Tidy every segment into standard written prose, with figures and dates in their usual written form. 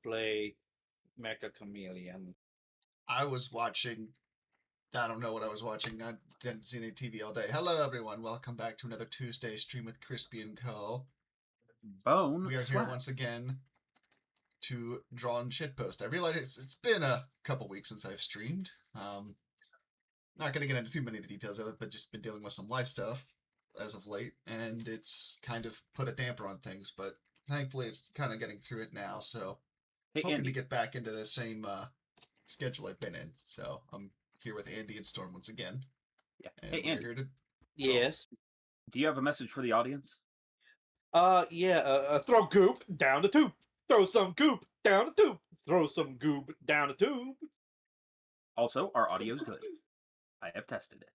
play Mecha Chameleon. I was watching. I don't know what I was watching. I didn't see any TV all day. Hello, everyone. Welcome back to another Tuesday stream with Krispy and Co. Bone We are swag. here once again to draw and shitpost. I realize it's been a couple weeks since I've streamed. Not going to get into too many of the details of it, but just been dealing with some life stuff as of late, and it's kind of put a damper on things, but thankfully it's kind of getting through it now, so hoping Andy. to get back into the same schedule I've been in. So I'm here with Andy and Storm once again. Yeah. And Hey, we're Andy. here to Yes. Do you have a message for the audience? Throw goop down the tube. Throw some goop down the tube. Throw some goop down the tube. Also, our audio's good. I have tested it.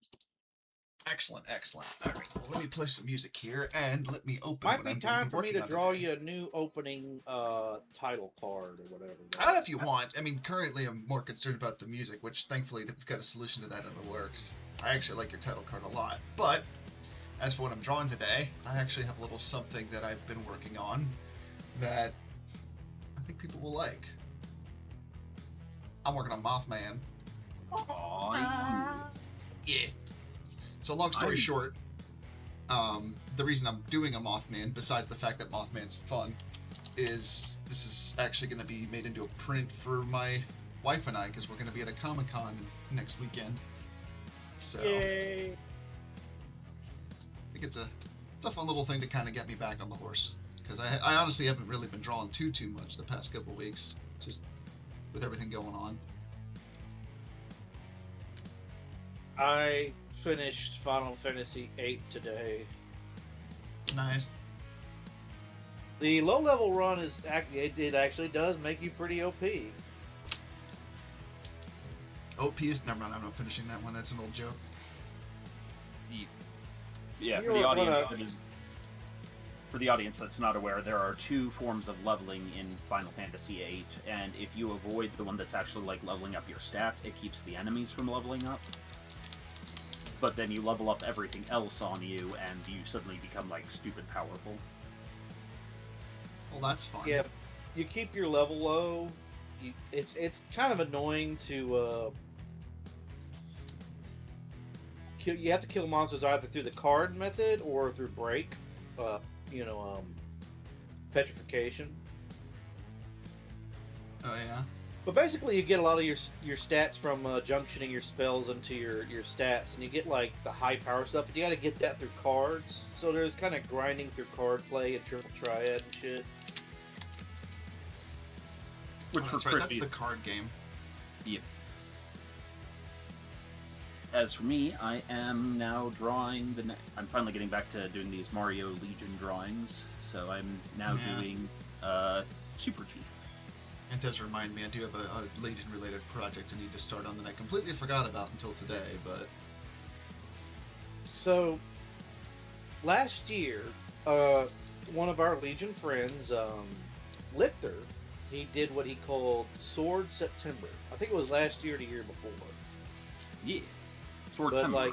Excellent. All right, well, let me play some music here, and let me open Might what be I'm going time be for me working to on draw today. you a new opening title card or whatever. If you want. I mean, currently I'm more concerned about the music, which thankfully we've got a solution to that in the works. I actually like your title card a lot, but as for what I'm drawing today, I actually have a little something that I've been working on that I think people will like. I'm working on Mothman. Yeah. So long story short, the reason I'm doing a Mothman, besides the fact that Mothman's fun, is this is actually going to be made into a print for my wife and I, because we're going to be at a Comic-Con next weekend. So Yay. I think it's a fun little thing to kind of get me back on the horse, because I honestly haven't really been drawing too much the past couple weeks, just with everything going on. I finished Final Fantasy VIII today. Nice. The low-level run is it actually does make you pretty OP. OP is never mind. I'm not finishing that one. That's an old joke. Yeah, for the audience that's not aware, there are two forms of leveling in Final Fantasy VIII, and if you avoid the one that's actually like leveling up your stats, it keeps the enemies from leveling up. But then you level up everything else on you, and you suddenly become like stupid powerful. Well, that's fun. Yeah, you keep your level low. It's kind of annoying to kill. You have to kill monsters either through the card method or through break. Petrification. Oh yeah. But basically, you get a lot of your stats from junctioning your spells into your stats, and you get like the high power stuff. But you got to get that through cards. So there's kind of grinding through card play and triple triad and shit. Which that's for right. Crispy, That's the card game. Yep. As for me, I am now drawing I'm finally getting back to doing these Mario Legion drawings, so I'm now doing Super Chief. It does remind me, I do have a Legion-related project I need to start on that I completely forgot about until today, but... So, last year, one of our Legion friends, Lichter, he did what he called Sword September. I think it was last year or the year before. Yeah. Sword But, Timber. like,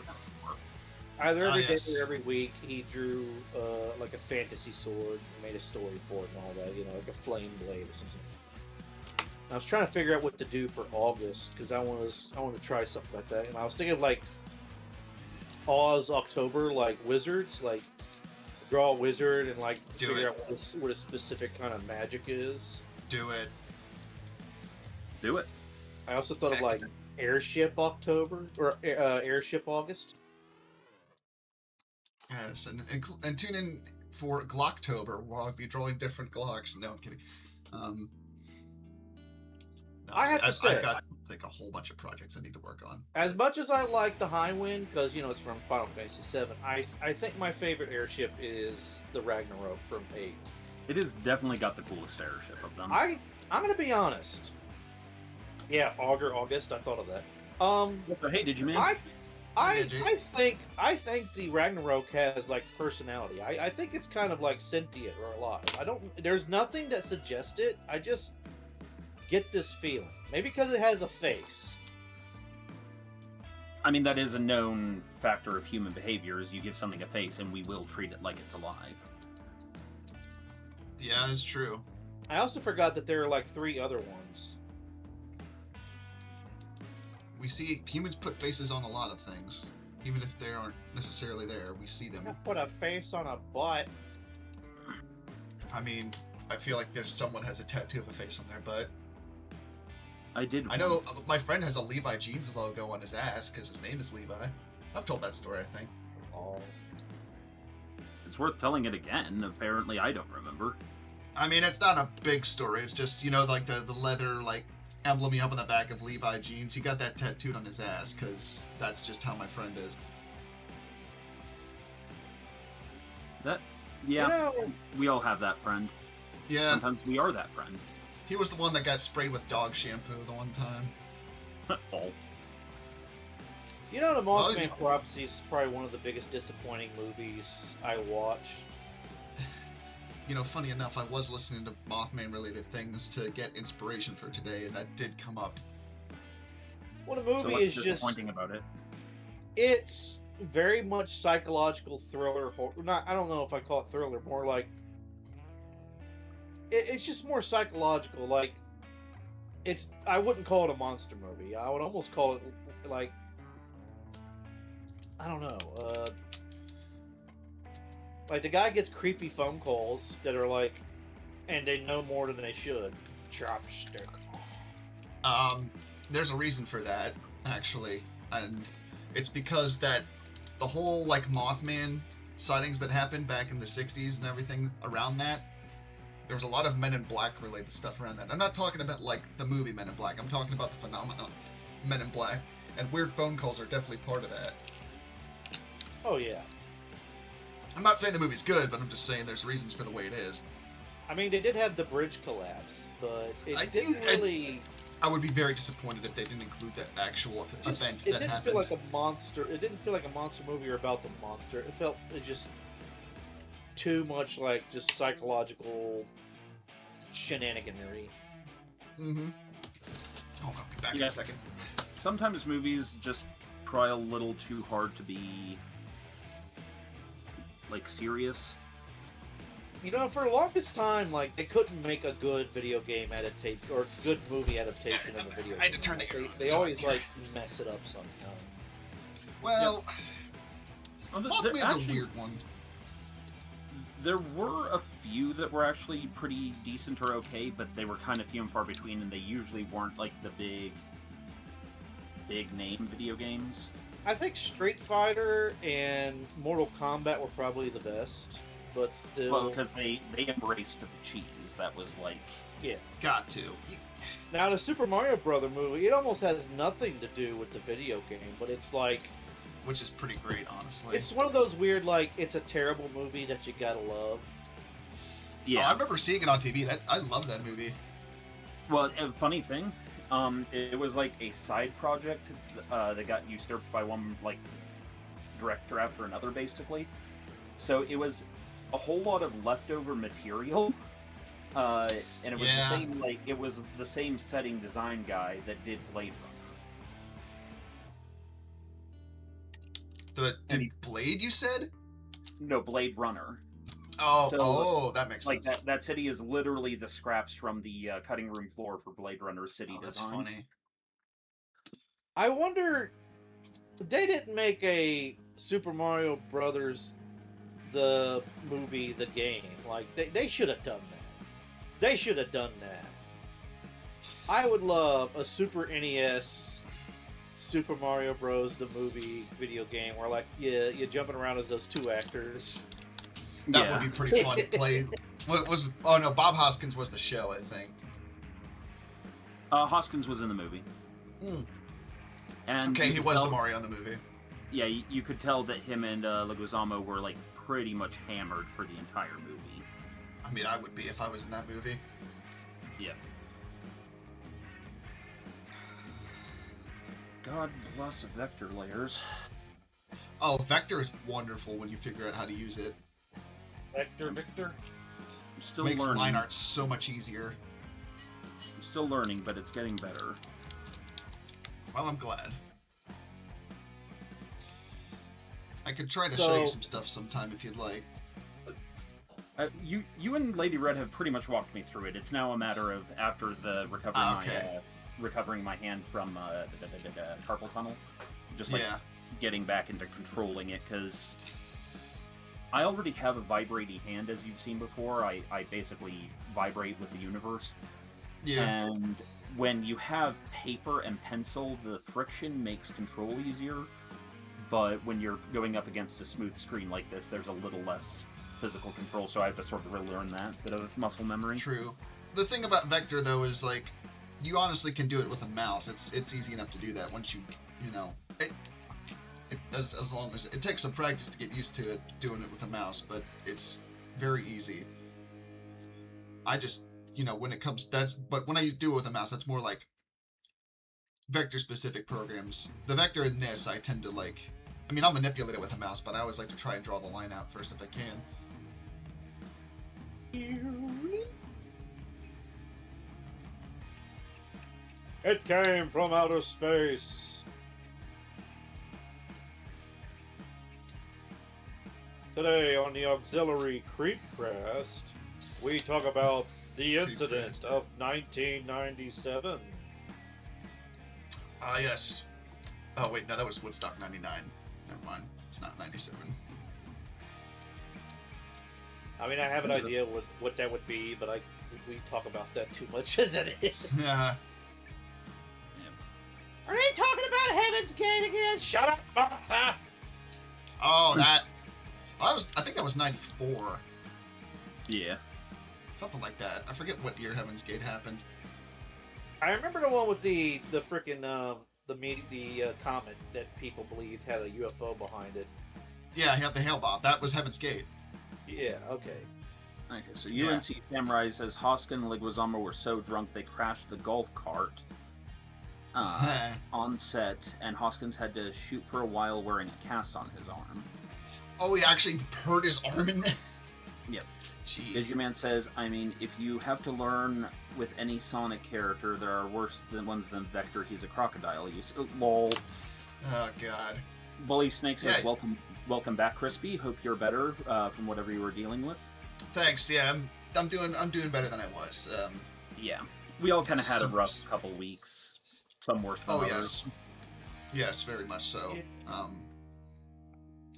either every day yes. or every week, he drew, like a fantasy sword, made a story for it and all that, like a flame blade or something. I was trying to figure out what to do for August, because I want to try something like that, and I was thinking of, like, Oz October, like wizards, like draw a wizard and like figure out what a specific kind of magic is. Do it. I also thought of like Airship October or Airship August. Yes, and tune in for Glocktober, where I'll be drawing different Glocks. No, I'm kidding. I've got like a whole bunch of projects I need to work on. As much as I like the Highwind, because it's from Final Fantasy VII, I think my favorite airship is the Ragnarok from 8. It has definitely got the coolest airship of them. I'm gonna be honest. Yeah, August. I thought of that. So, hey, did you man? I think the Ragnarok has like personality. I think it's kind of like sentient or alive. There's nothing that suggests it. I just get this feeling. Maybe because it has a face. I mean, that is a known factor of human behavior, is you give something a face and we will treat it like it's alive. Yeah, that's true. I also forgot that there are like 3 other ones. We see humans put faces on a lot of things. Even if they aren't necessarily there, we see them. I put a face on a butt. I mean, I feel like there's someone has a tattoo of a face on their butt. I know my friend has a Levi Jeans logo on his ass because his name is Levi. I've told that story, I think. Oh. It's worth telling it again. Apparently, I don't remember. I mean, it's not a big story. It's just, you know, like the leather, like, emblem you have on the back of Levi Jeans. He got that tattooed on his ass because that's just how my friend is. Yeah, You know, we all have that friend. Yeah, Sometimes we are that friend. he was the one that got sprayed with dog shampoo the one time. Oh. you know, the Well, Mothman Prophecy is probably one of the biggest disappointing movies I watch. You know, funny enough, I was listening to Mothman-related things to get inspiration for today, and that did come up. Well, the movie So what's is just... disappointing about it? It's very much psychological thriller. Not, I don't know if I call it thriller. More like it's just more psychological. Like it's. I wouldn't call it a monster movie. I would almost call it like I don't know. Like the guy gets creepy phone calls that are like, and they know more than they should. Chopstick. There's a reason for that, actually, and it's because that the whole, like, Mothman sightings that happened back in the 60s and everything around that, there was a lot of Men in Black related stuff around that. I'm not talking about, like, the movie Men in Black. I'm talking about the phenomenon Men in Black, and weird phone calls are definitely part of that. Oh yeah. I'm not saying the movie's good, but I'm just saying there's reasons for the way it is. I mean, they did have the bridge collapse, but it didn't really. I would be very disappointed if they didn't include that actual event that It didn't happened. feel like a monster. It didn't feel like a monster movie or about the monster. It felt just too much like just psychological shenaniganery. Mm-hmm. Oh, I'll be back in Yeah. a second. Sometimes movies just try a little too hard to be, like, serious. You know, for the longest time, like they couldn't make a good video game adaptation or good movie adaptation of a video game. I had to turn the Like, air on. they It's always on. like mess it up somehow. Well, Well, Mothman's a actually, weird one. there were a few that were actually pretty decent or okay, but they were kind of few and far between, and they usually weren't like the big name video games. I think Street Fighter and Mortal Kombat were probably the best, but still. Well, because they embraced the cheese. That was like, Yeah. Got to. Now the Super Mario Brother movie, it almost has nothing to do with the video game, but it's like Which is pretty great, honestly. it's one of those weird like it's a terrible movie that you gotta love. yeah. Oh, I remember seeing it on TV. I love that movie. Well, a funny thing, it was like a side project that got usurped by one like director after another, basically. So it was a whole lot of leftover material, and it was Yeah. the same it was the same setting design guy that did Blade Runner. Blade, you said? No, Blade Runner. Oh, So, that makes Like sense. that city is literally the scraps from the cutting room floor for Blade Runner city Oh, that's design. funny. I wonder they didn't make a Super Mario Brothers the movie, the game. Like they should have done that. They should have done that. I would love a Super NES Super Mario Bros. The movie video game where like you're jumping around as those 2 actors. That Yeah. would be pretty fun to play. What was? Oh no, Bob Hoskins was the show, I think. Hoskins was in the movie. Mm. And Okay, you he could was tell- the Mario in the movie. Yeah, you could tell that him and Leguizamo were like pretty much hammered for the entire movie. I mean, I would be if I was in that movie. Yeah. God bless vector layers. Oh, Vector is wonderful when you figure out how to use it. Victor. I'm still Makes learning. line art so much easier. I'm still learning, but it's getting better. Well, I'm glad. I could try to show you So- some stuff sometime if you'd like. You and Lady Red have pretty much walked me through it. It's now a matter of after the recovering my hand from carpal tunnel, just like getting back into controlling it, because I already have a vibrating hand, as you've seen before. I basically vibrate with the universe. Yeah. And when you have paper and pencil, the friction makes control easier. But when you're going up against a smooth screen like this, there's a little less physical control, so I have to sort of relearn that bit of muscle memory. True. The thing about Vector, though, is, like, you honestly can do it with a mouse. It's easy enough to do that once you know... As long as... It takes some practice to get used to it, doing it with a mouse, but it's very easy. I just, when it comes... But when I do it with a mouse, that's more like Vector-specific programs. The Vector in this, I tend to, like... I mean, I'll manipulate it with a mouse, but I always like to try and draw the line out first if I can. It came from outer space. Today on the Auxiliary Creepcast, we talk about the incident of 1997. Yes. Oh, wait, no, that was Woodstock 99. Never mind. It's not 97. I mean, I have an idea what that would be, but we talk about that too much as it is. Yeah. Are they talking about Heaven's Gate again? Shut up, Martha! Oh, that... I think that was 94. Yeah. Something like that. I forget what year Heaven's Gate happened. I remember the one with the freaking the comet that people believed had a UFO behind it. Yeah, he had the hail bomb. That was Heaven's Gate. Yeah, okay. Okay, so UNC Samurai says Hoskin and Leguizamo were so drunk they crashed the golf cart on set, and Hoskins had to shoot for a while wearing a cast on his arm. Oh, he actually hurt his arm in there? Yep. Jeez. Man says, I mean, if you have to learn with any Sonic character, there are worse ones than Vector. He's a crocodile. Lol. Oh, God. Bully Snake says, welcome back, Krispy. Hope you're better from whatever you were dealing with. Thanks. Yeah, I'm doing better than I was. Yeah, we all kind of had a rough couple weeks. Some worse than others. Yes, very much so.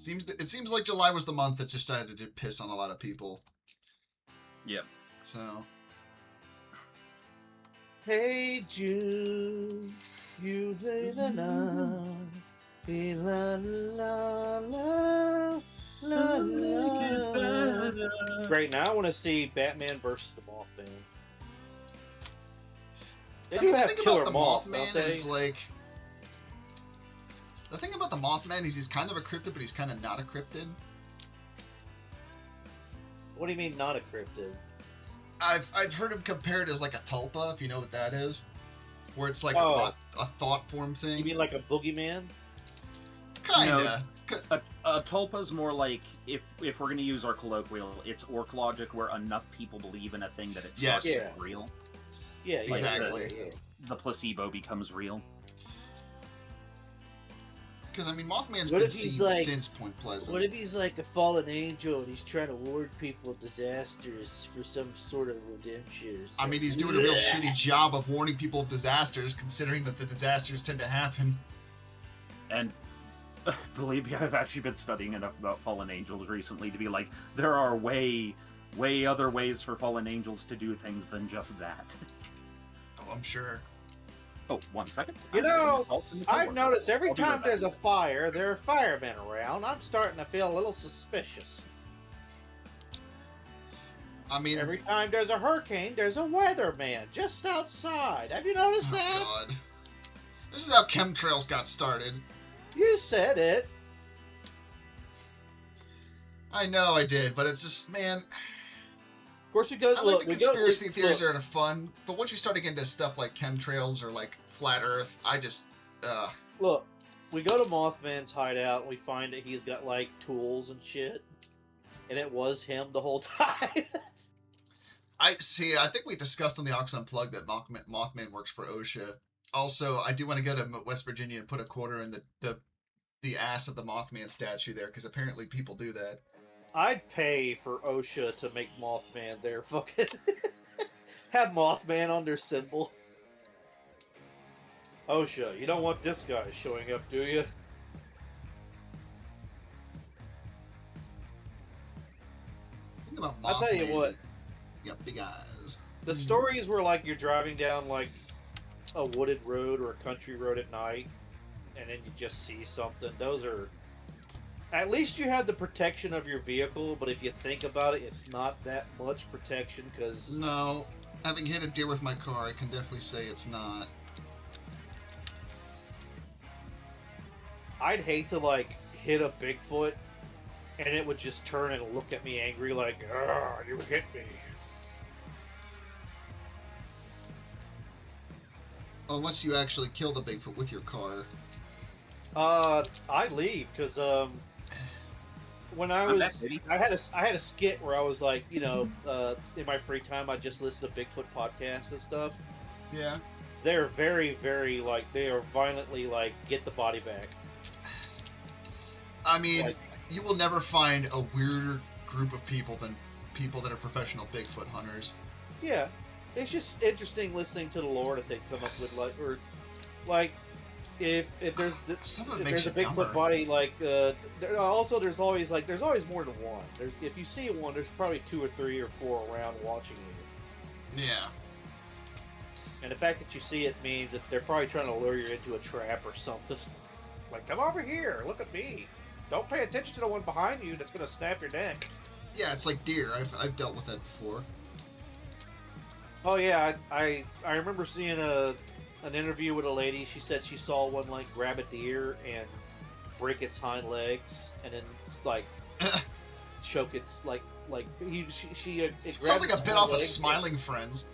It seems like July was the month that just decided to piss on a lot of people. Yep. So. Hey June, you lay the night. La la la la la. Great. Now I want to see Batman versus the Mothman. They do have killer moths, don't they? Is like. The thing about the Mothman is he's kind of a cryptid, but he's kind of not a cryptid. What do you mean not a cryptid? I've heard him compared as like a tulpa, if you know what that is, where it's like a thought form thing. You mean like a boogeyman? Kinda. A tulpa's more like, if we're gonna use our colloquial, it's orc logic, where enough people believe in a thing that it starts to be real. Yeah, exactly. The placebo becomes real. Because, I mean, Mothman's been seen since Point Pleasant. What if he's like a fallen angel and he's trying to ward people of disasters for some sort of redemption? I mean, he's doing a real shitty job of warning people of disasters, considering that the disasters tend to happen. And believe me, I've actually been studying enough about fallen angels recently to be like, there are way other ways for fallen angels to do things than just that. Oh, I'm sure. Oh, 1 second. You know, I've noticed every time there's a fire, there are firemen around. I'm starting to feel a little suspicious. I mean... Every time there's a hurricane, there's a weatherman just outside. Have you noticed that? Oh, God. This is how chemtrails got started. You said it. I know I did, but it's just, man... Of course, we go. I like the conspiracy theories are fun, but once you start to get into stuff like chemtrails or like flat Earth, I just look. We go to Mothman's hideout and we find that he's got like tools and shit, and it was him the whole time. I think we discussed on the Ox Unplugged that Mothman works for OSHA. Also, I do want to go to West Virginia and put a quarter in the ass of the Mothman statue there, because apparently people do that. I'd pay for OSHA to make Mothman their fucking have Mothman on their symbol. OSHA, you don't want this guy showing up, do you? Think about I'll tell you Mothman. what. You got big eyes. The stories where like you're driving down like a wooded road or a country road at night, and then you just see something. Those are. At least you have the protection of your vehicle, but if you think about it, it's not that much protection because. No, having hit a deer with my car, I can definitely say it's not. I'd hate to like hit a Bigfoot, and it would just turn and look at me angry like, "Ah, you hit me." Unless you actually kill the Bigfoot with your car. I'd leave because when I I'm was, that pity. I had a skit where I was like, you know, in my free time, I just listen to Bigfoot podcasts and stuff. Yeah. They're very, very like they are violently like get the body back. I mean, Like, you will never find a weirder group of people than people that are professional Bigfoot hunters. yeah, it's just interesting listening to the lore that they come up with, like if there's Some of it if makes there's you a Bigfoot dumber. body, like also there's always more than one. If you see one, there's probably 2 or 3 or 4 around watching you. Yeah. And the fact that you see it means that they're probably trying to lure you into a trap or something. Like, come over here, look at me. Don't pay attention to the one behind you that's gonna snap your neck. Yeah, it's like deer. I've dealt with that before. Oh yeah, I remember seeing an interview with a lady. She said she saw one like grab a deer and break its hind legs and then like choke its she it Sounds grabbed like a its bit hind off of legs. Smiling Friends.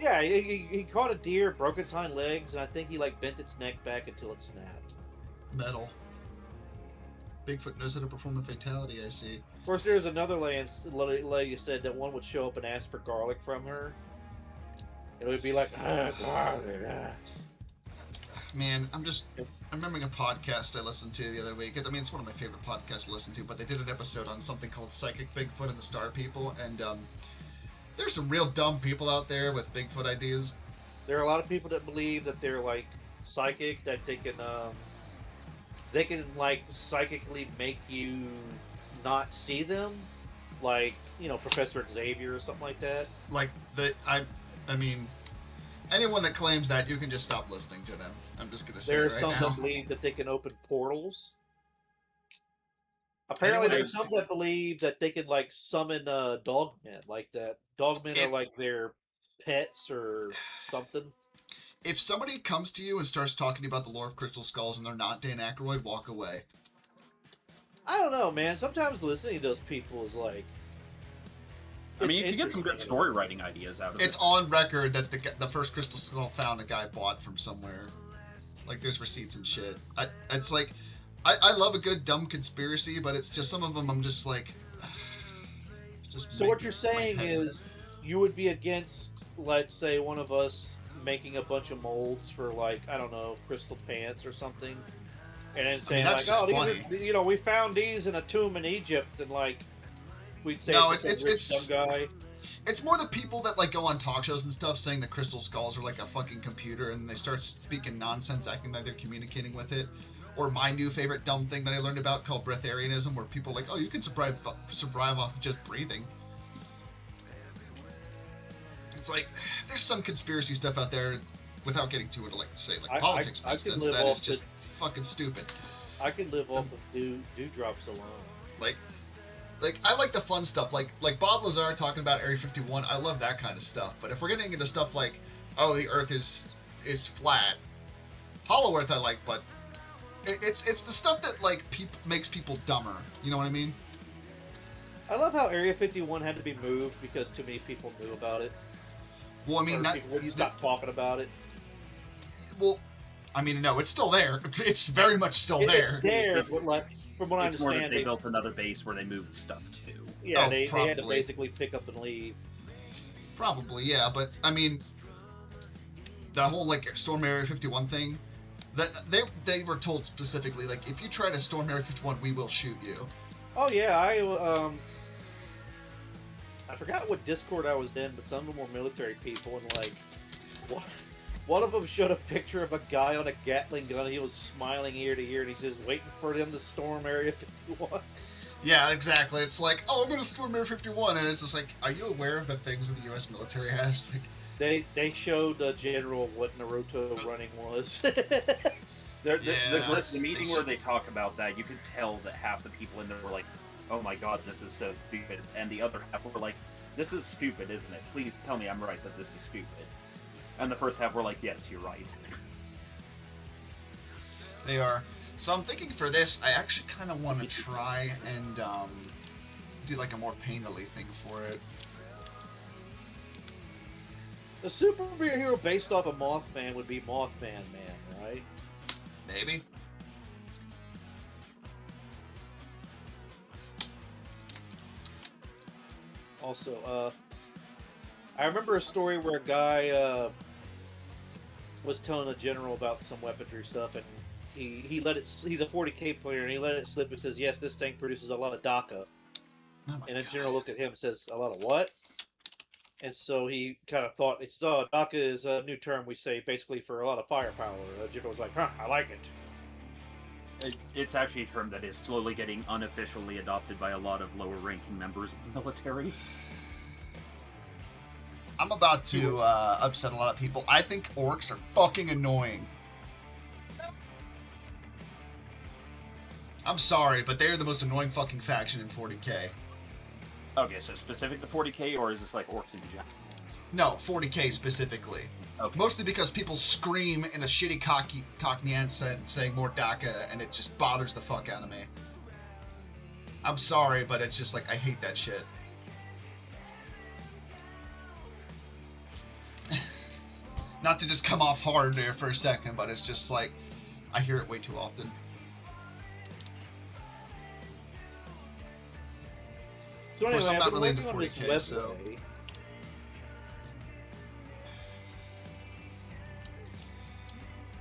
Yeah, he caught a deer, broke its hind legs, and I think he like bent its neck back until it snapped. Metal. Bigfoot knows how to perform a fatality, I see. Of course, there's another lady said that one would show up and ask for garlic from her. It would be like, garlic. Man, I'm remembering a podcast I listened to the other week. I mean, it's one of my favorite podcasts to listen to, but they did an episode on something called Psychic Bigfoot and the Star People, and there's some real dumb people out there with Bigfoot ideas. There are a lot of people that believe that they're like psychic, that they can like psychically make you not see them, like Professor Xavier or something like that. Like, I mean, anyone that claims that, you can just stop listening to them. I'm just gonna say There it are right some now. that believe that they can open portals. Apparently, Anyone there's that- some that believe that they can like summon dogmen, like that. Dogmen are If- like their pets or something. If somebody comes to you and starts talking about the lore of Crystal Skulls and they're not Dan Aykroyd, walk away. I don't know, man. Sometimes listening to those people is like. I mean, it's you can get some good interesting. story writing ideas out of It's it. on record that the first Crystal Skull found a guy bought from somewhere. Like, there's receipts and shit. It's like, I love a good dumb conspiracy, but it's just some of them I'm just like. Just So make what you're my saying head is, you would be against, let's say, one of us making a bunch of molds for like I don't know, crystal pants or something, and then saying that's like, just oh, these are, we found these in a tomb in Egypt, and like we'd say No, some it's- rich it's- dumb guy. It's more the people that like go on talk shows and stuff saying that crystal skulls are like a fucking computer, and they start speaking nonsense, acting like they're communicating with it. Or my new favorite dumb thing that I learned about called breatharianism, where people are like, oh, you can survive off of just breathing. It's like, there's some conspiracy stuff out there, without getting too into, like, say, like politics, for I could instance, live that is off just fucking stupid. I could live off of dewdrops alone. Like, I like the fun stuff, like Bob Lazar talking about Area 51. I love that kind of stuff. But if we're getting into stuff like, oh, the Earth is flat, Hollow Earth, I like, but it's the stuff that like makes people dumber. You know what I mean? I love how Area 51 had to be moved because too many people knew about it. Well, I mean, Or people would stop talking about it. well, I mean, no, it's still there. It's very much still there. It's there, but like from what I It's more that understand, they built another base where they moved stuff to. yeah, Oh, they had to probably. basically pick up and leave. Probably, yeah, but I mean, the whole like Storm Area 51 thing, that they were told specifically, like, if you try to storm Area 51, we will shoot you. Oh yeah, forgot what Discord I was in, but some of them were military people, and like, one of them showed a picture of a guy on a Gatling gun, and he was smiling ear to ear, and he's just waiting for them to storm Area 51. Yeah, exactly. It's like, oh, I'm gonna storm Area 51, and it's just like, are you aware of the things that the U.S. military has? Like, They showed General what Naruto running was. There's Yeah, the meeting where they talk about that. You could tell that half the people in there were like, "Oh my god, this is so stupid," and the other half were like, "This is stupid, isn't it? Please tell me I'm right that this is stupid." And the first half were like, "Yes, you're right." they are. So I'm thinking for this, I actually kind of want to try and do like a more painterly thing for it. The superhero based off of Mothman would be Mothman Man, right? Maybe. Also, I remember a story where a guy was telling a general about some weaponry stuff, and he let it. He's a 40K player, and he let it slip and says, "Yes, this thing produces a lot of DACA." Oh my And the God. general looked at him and says, "A lot of what?" And so he kind of thought, "It's DACA is a new term we say basically for a lot of firepower." The general was like, "Huh, I like it." It's actually a term that is slowly getting unofficially adopted by a lot of lower-ranking members of the military. I'm about to upset a lot of people. I think orcs are fucking annoying. I'm sorry, but they're the most annoying fucking faction in 40K. Okay, so specific to 40K, or is this like orcs in general? No, 40K specifically. Okay. Mostly because people scream in a shitty Cockney accent saying more DACA, and it just bothers the fuck out of me. I'm sorry, but it's just like, I hate that shit. Not to just come off hard there for a second, but it's just like, I hear it way too often. So Of course, anyway, I'm not I've been really into working on this 40K, so... website.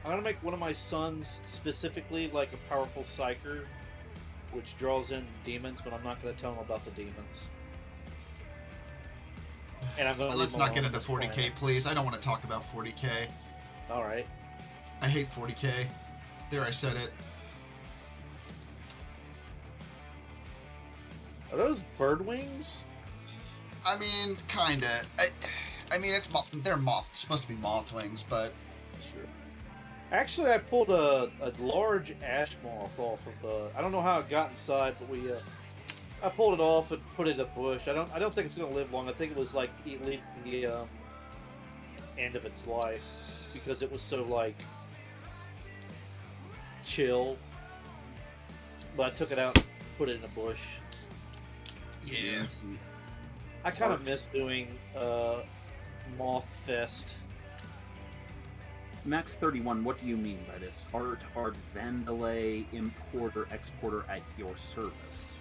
I'm gonna make one of my sons specifically like a powerful psyker, which draws in demons, but I'm not gonna tell him about the demons. And I'm gonna Let's leave not him get alone into with this 40K, plan. please. I don't want to talk about 40K. All right. I hate 40K. There, I said it. Are those bird wings? I mean, kinda. I mean, they're supposed to be moth wings, but Sure. Actually, I pulled a large ash moth off of the. I don't know how it got inside, but I pulled it off and put it in a bush. I don't think it's gonna live long. I think it was like leaving the end of its life because it was so like chill. But I took it out and put it in a bush. yeah. I kind of miss doing Moth Fest. Max31, what do you mean by this? Art Vandalay, importer, exporter at your service.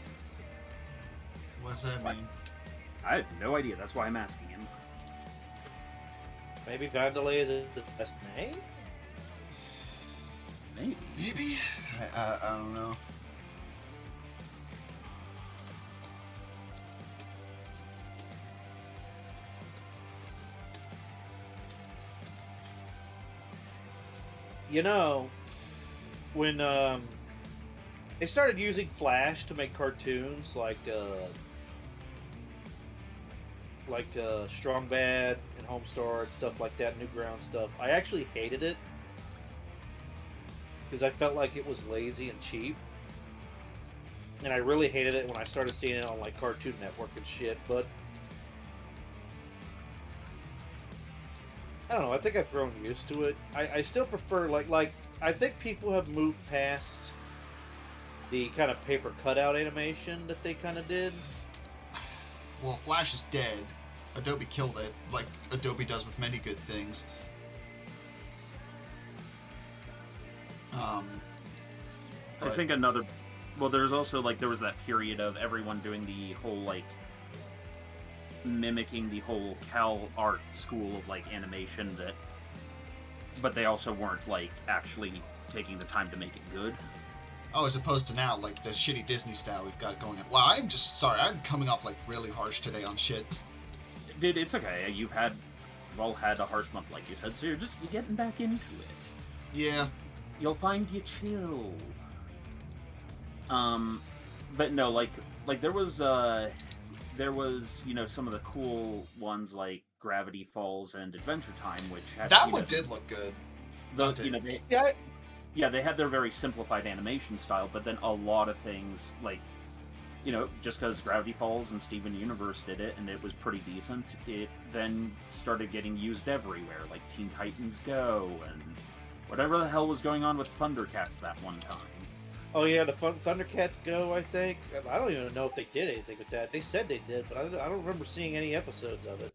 What's that mean? I have no idea, that's why I'm asking him. Maybe Vandalay is the best name? Maybe. Maybe? I don't know. You know, when they started using Flash to make cartoons like Strong Bad and Homestar and stuff like that, Newground stuff, I actually hated it because I felt like it was lazy and cheap. And I really hated it when I started seeing it on like Cartoon Network and shit, but I don't know, I think I've grown used to it. I still prefer like I think people have moved past the kind of paper cutout animation that they kind of did. Well, Flash is dead. Adobe killed it, like Adobe does with many good things. I But- think there's also like there was that period of everyone doing the whole like mimicking the whole Cal art school of like animation but they also weren't like actually taking the time to make it good. Oh, as opposed to now, like the shitty Disney style we've got going on. Wow, I'm just sorry. I'm coming off like really harsh today on shit. Dude, it's okay. You've all had a harsh month, like you said, so you're getting back into it. Yeah. You'll find you chill. But no, like there was some of the cool ones like Gravity Falls and Adventure Time, which had, that one did look good. They had their very simplified animation style, but then a lot of things like, just because Gravity Falls and Steven Universe did it and it was pretty decent, it then started getting used everywhere, like Teen Titans Go and whatever the hell was going on with Thundercats that one time. Oh yeah, the Thundercats Go, I think. I don't even know if they did anything with that. They said they did, but I don't remember seeing any episodes of it.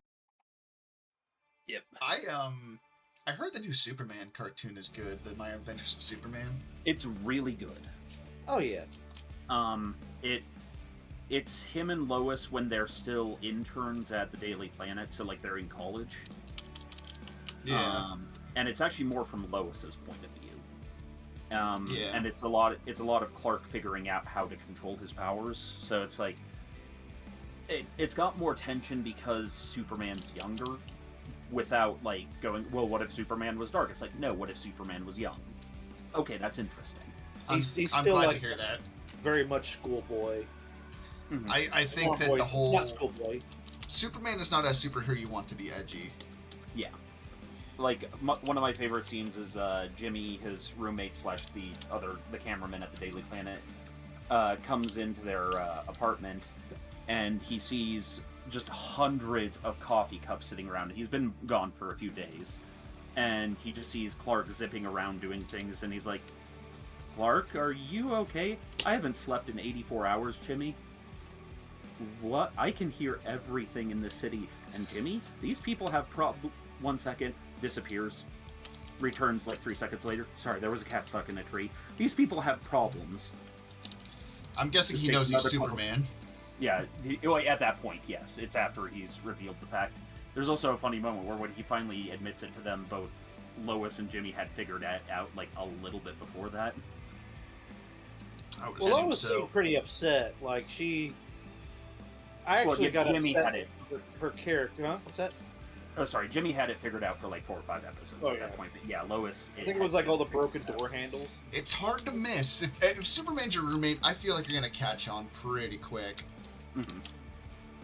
Yep. I heard the new Superman cartoon is good, the My Adventures of Superman. It's really good. Oh yeah. It's him and Lois when they're still interns at the Daily Planet, so like they're in college. Yeah. And it's actually more from Lois's point of view. Yeah. And it's a lot of Clark figuring out how to control his powers. So it's like it's got more tension because Superman's younger, without like going, well, what if Superman was dark? It's like, no, what if Superman was young? Okay, that's interesting. I'm still glad like to hear that. Very much schoolboy. Mm-hmm. I think that the whole not schoolboy. Superman is not a superhero you want to be edgy. Yeah. Like, one of my favorite scenes is Jimmy, his roommate / the cameraman at the Daily Planet, comes into their apartment, and he sees just hundreds of coffee cups sitting around. He's been gone for a few days, and he just sees Clark zipping around doing things, and he's like, Clark, are you okay? I haven't slept in 84 hours, Jimmy. What? I can hear everything in the city. And Jimmy, these people have 1 second, disappears. Returns like 3 seconds later. Sorry, there was a cat stuck in a tree. These people have problems. I'm guessing he knows he's Superman. Yeah, at that point, yes. It's after he's revealed the fact. There's also a funny moment where when he finally admits it to them, both Lois and Jimmy had figured that out like a little bit before that. Well, Lois seemed pretty upset. Like, I actually got Jimmy upset had it. Her character. Huh? What's that? Oh, sorry. Jimmy had it figured out for like 4 or 5 episodes at that point. But yeah, Lois. I think it was like all the broken door handles. It's hard to miss. If Superman's your roommate, I feel like you're gonna catch on pretty quick. Mm-hmm.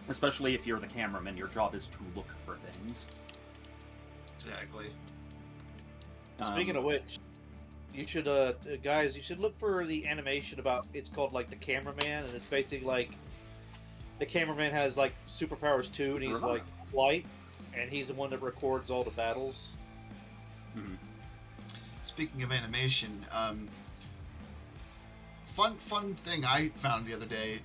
Especially if you're the cameraman, your job is to look for things. Exactly. Speaking of which, you should, guys, you should look for the animation about. It's called like the cameraman, and it's basically like the cameraman has like superpowers too, and he's like flight, and he's the one that records all the battles. Mm-hmm. Speaking of animation, fun thing I found the other day.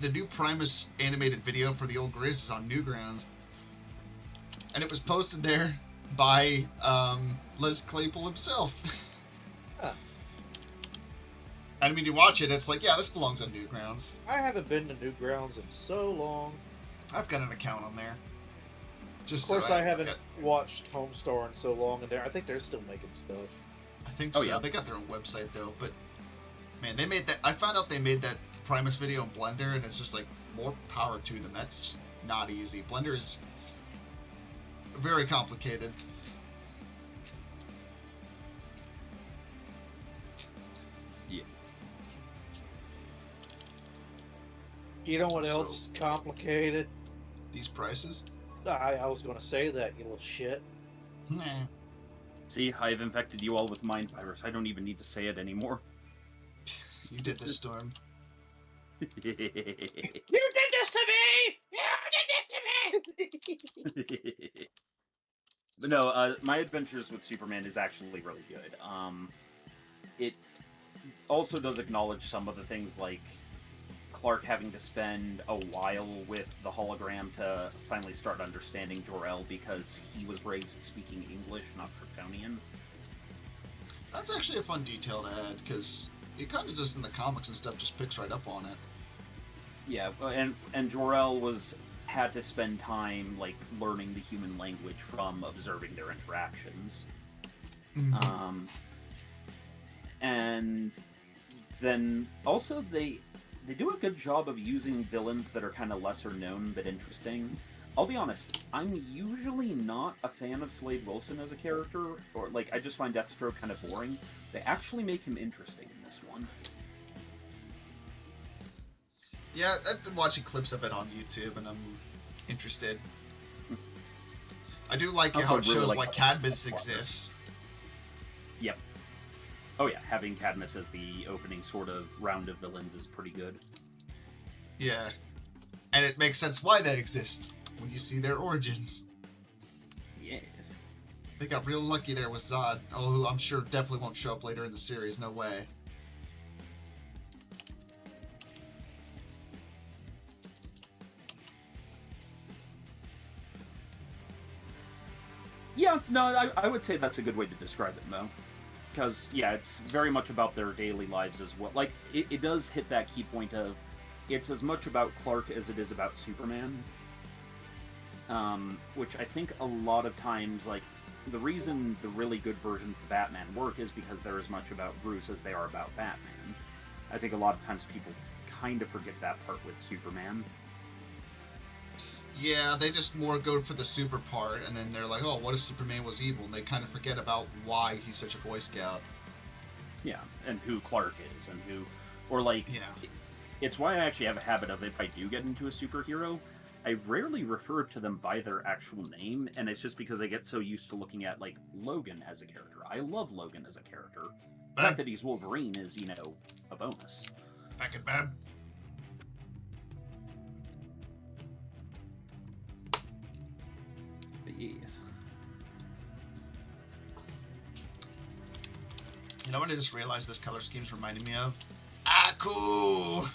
The new Primus animated video for the old Grizz is on Newgrounds, and it was posted there by Les Claypool himself. Huh. I mean, you watch it, it's like, yeah, this belongs on Newgrounds. I haven't been to Newgrounds in so long. I've got an account on there. Of course, I haven't watched Homestar in so long, and I think they're still making stuff. I think so. Yeah. They got their own website though, but man, they made that. I found out they made that Primus video in Blender, and it's just like, more power to them. That's not easy. Blender is very complicated. Yeah. You know what else is complicated? These prices? I was going to say that, you little shit. Nah. See, I've infected you all with mind virus. I don't even need to say it anymore. You did this, Storm. You did this to me! You did this to me! But no, My Adventures with Superman is actually really good. It also does acknowledge some of the things like Clark having to spend a while with the hologram to finally start understanding Jor-El because he was raised speaking English, not Kryptonian. That's actually a fun detail to add, because it kind of just in the comics and stuff just picks right up on it. Yeah, and Jor-El had to spend time like learning the human language from observing their interactions. Mm-hmm. And then also they do a good job of using villains that are kind of lesser known but interesting. I'll be honest, I'm usually not a fan of Slade Wilson as a character, or like I just find Deathstroke kind of boring. They actually make him interesting in this one. Yeah, I've been watching clips of it on YouTube, and I'm interested. I do like Also how it really shows like why how Cadmus it's exists. Yep. Oh yeah, having Cadmus as the opening sort of round of villains is pretty good. Yeah. And it makes sense why they exist when you see their origins. Yes. They got real lucky there with Zod, who I'm sure definitely won't show up later in the series, no way. Yeah, no, I would say that's a good way to describe it, though. Because, yeah, it's very much about their daily lives as well. Like, it does hit that key point of, it's as much about Clark as it is about Superman. Which I think a lot of times, like, the reason the really good versions of Batman work is because they're as much about Bruce as they are about Batman. I think a lot of times people kind of forget that part with Superman. Yeah, they just more go for the super part, and then they're like, oh, what if Superman was evil? And they kind of forget about why he's such a Boy Scout. Yeah, and who Clark is, and who... Or, like, Yeah. It's why I actually have a habit of, if I do get into a superhero, I rarely refer to them by their actual name, and it's just because I get so used to looking at, like, Logan as a character. I love Logan as a character. The fact that he's Wolverine is, you know, a bonus. Back at Bab. But yes. You know what I just realized this color scheme's reminding me of? Aku!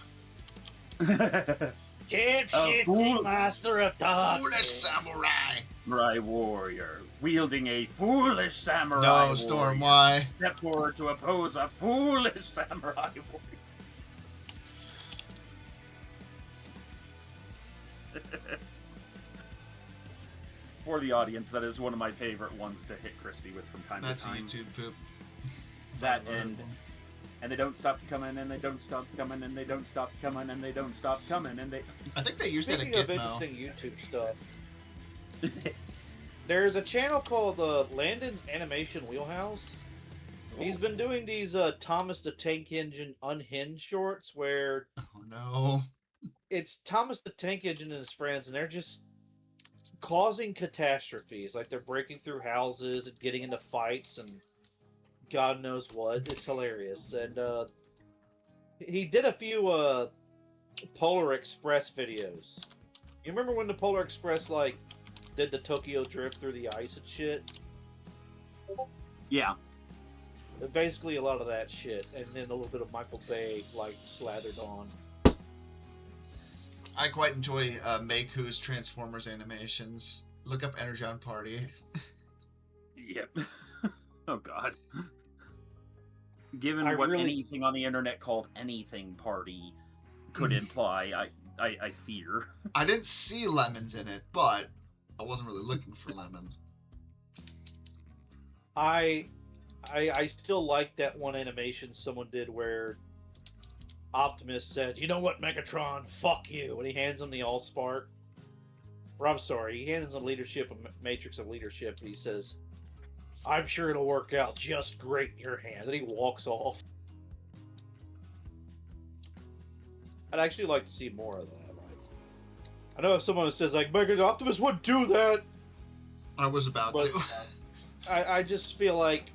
Shape-shifting master of darkness. Foolish samurai! Samurai warrior, wielding a foolish samurai No, warrior. Storm, why? Step forward to oppose a foolish samurai warrior. For the audience, that is one of my favorite ones to hit Krispy with from time That's to time. YouTube poop. That and they don't stop coming, and they don't stop coming, and they don't stop coming, and they don't stop coming, and they... I think they used Speaking that of at Gitmo. interesting YouTube stuff, there's a channel called Landon's Animation Wheelhouse. He's been doing these Thomas the Tank Engine unhinged shorts where Oh no. it's Thomas the Tank Engine and his friends, and they're just causing catastrophes. Like they're breaking through houses and getting into fights and God knows what. It's hilarious. And he did a few Polar Express videos. You remember when the Polar Express like did the Tokyo drift through the ice and shit? Yeah. Basically a lot of that shit, and then a little bit of Michael Bay like slathered on. I quite enjoy Meiiku's Transformers animations. Look up Energon Party. Yep. Oh god. Given I what really- anything on the internet called anything party could imply, I fear. I didn't see lemons in it, but I wasn't really looking for lemons. I still like that one animation someone did where Optimus said, "You know what, Megatron? Fuck you," and he hands him the Allspark. Or I'm sorry, he hands him the leadership of Matrix of Leadership, and he says, "I'm sure it'll work out just great in your hands." And he walks off. I'd actually like to see more of that. Like, I know if someone says like, "Mega Optimus would do that," I was about but to. I just feel like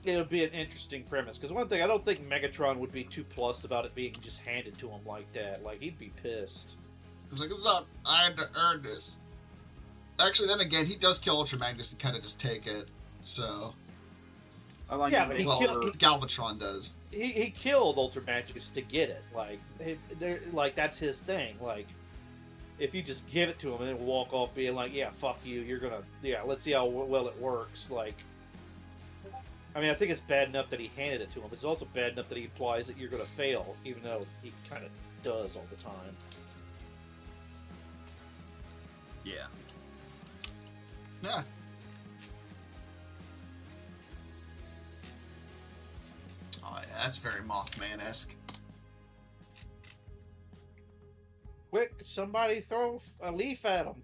it would be an interesting premise. Because one thing, I don't think Megatron would be too plussed about it being just handed to him like that. Like, he'd be pissed. It's like, it's not, I had to earn this. Actually, then again, he does kill Ultra Magnus and kind of just take it, so... I like Yeah, it but he Well, killed- Galvatron does. He killed Ultra Magnus to get it. Like that's his thing. Like, if you just give it to him and then walk off being like, "Yeah, fuck you, you're gonna... Yeah, let's see how well it works." Like... I mean, I think it's bad enough that he handed it to him. It's also bad enough that he implies that you're going to fail, even though he kind of does all the time. Yeah. Yeah. Oh, yeah, that's very Mothman-esque. Quick, somebody throw a leaf at him.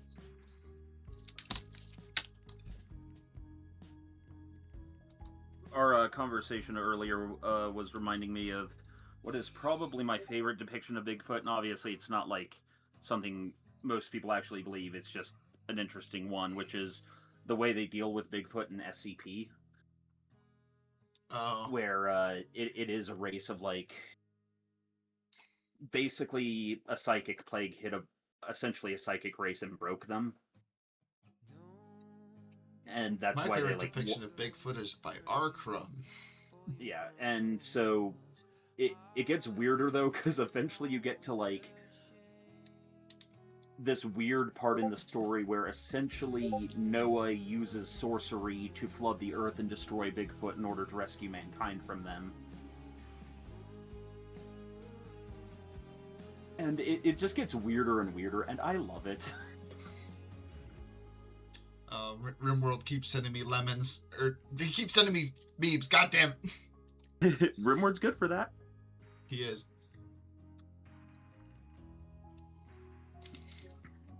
Our conversation earlier was reminding me of what is probably my favorite depiction of Bigfoot, and obviously it's not like something most people actually believe, it's just an interesting one, which is the way they deal with Bigfoot in SCP. Oh. Where it is a race of, like, basically a psychic plague hit essentially a psychic race and broke them. And that's my why favorite they, like, depiction of Bigfoot is by Arkrum. Yeah, and so it gets weirder, though, because eventually you get to, like, this weird part in the story where essentially Noah uses sorcery to flood the earth and destroy Bigfoot in order to rescue mankind from them. And it just gets weirder and weirder, and I love it. Rimworld keeps sending me lemons, or they keep sending me memes. Goddamn. Rimworld's good for that. He is.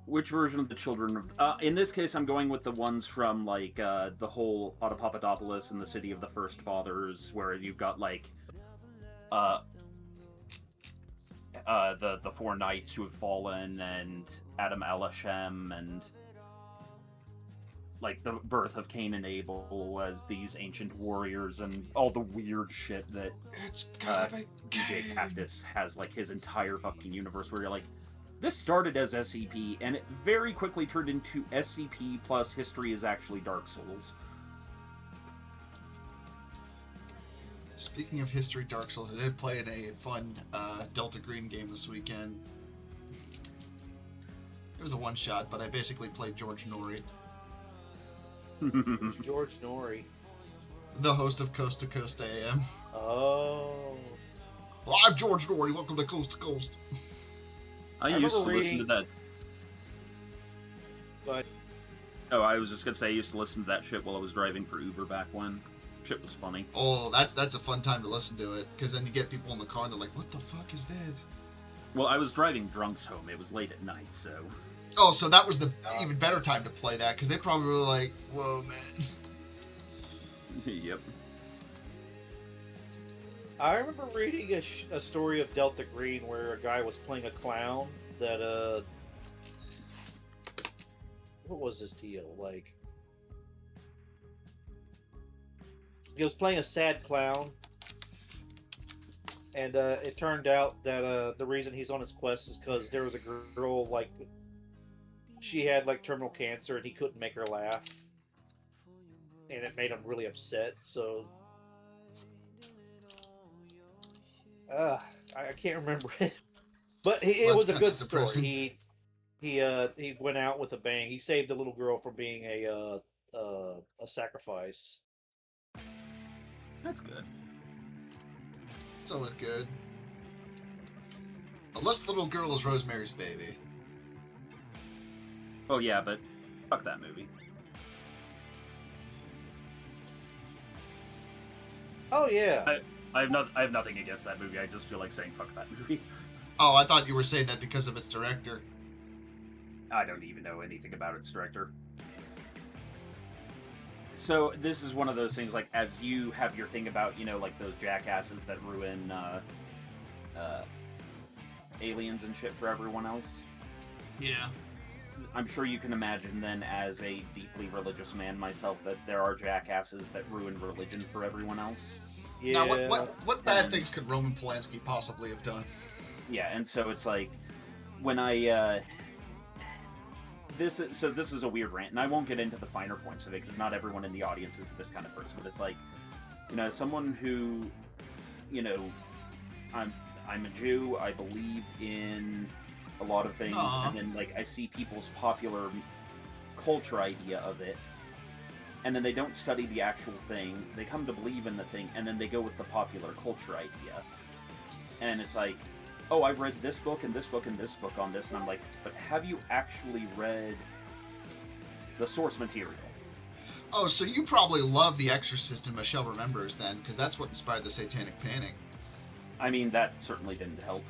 Which version of the Children of... in this case, I'm going with the ones from, like, the whole Autopapadopoulos and the City of the First Fathers, where you've got, like, the four knights who have fallen, and Adam Alashem, and, like, the birth of Cain and Abel as these ancient warriors, and all the weird shit that DJ Cactus has, like, his entire fucking universe, where you're like, this started as SCP, and it very quickly turned into SCP plus history is actually Dark Souls. Speaking of history, Dark Souls, I did play in a fun Delta Green game this weekend. It was a one-shot, but I basically played George Norrie. George Norrie. The host of Coast to Coast AM. Oh. Well, I'm George Norrie, welcome to Coast to Coast. I used to listen to that. But Oh, I was just gonna say I used to listen to that shit while I was driving for Uber back when. Shit was funny. Oh, that's a fun time to listen to it, because then you get people in the car and they're like, what the fuck is this? Well, I was driving drunks home. It was late at night, so... Oh, so that was the even better time to play that, because they probably were like, whoa, man. Yep. I remember reading a story of Delta Green where a guy was playing a clown that, what was his deal? Like, he was playing a sad clown, and it turned out that the reason he's on his quest is because there was a girl, like, she had, like, terminal cancer, and he couldn't make her laugh, and it made him really upset, so... I can't remember it, but it was a good story. He went out with a bang. He saved a little girl from being a sacrifice. That's good. It's always good. Unless the little girl is Rosemary's Baby. Oh yeah, but fuck that movie. Oh yeah. I have nothing against that movie. I just feel like saying fuck that movie. Oh, I thought you were saying that because of its director. I don't even know anything about its director. So this is one of those things, like, as you have your thing about, you know, like those jackasses that ruin aliens and shit for everyone else. Yeah. I'm sure you can imagine then, as a deeply religious man myself, that there are jackasses that ruin religion for everyone else. Yeah. Now, what bad things could Roman Polanski possibly have done? Yeah, and so it's like, when I, this is a weird rant, and I won't get into the finer points of it, because not everyone in the audience is this kind of person, but it's like, you know, someone who, you know, I'm a Jew, I believe in a lot of things, and then, like, I see people's popular culture idea of it, and then they don't study the actual thing, they come to believe in the thing, and then they go with the popular culture idea. And it's like, oh, I've read this book and this book and this book on this, and I'm like, but have you actually read the source material? Oh, so you probably love The Exorcist and Michelle Remembers then, because that's what inspired the Satanic Panic. I mean, that certainly didn't help.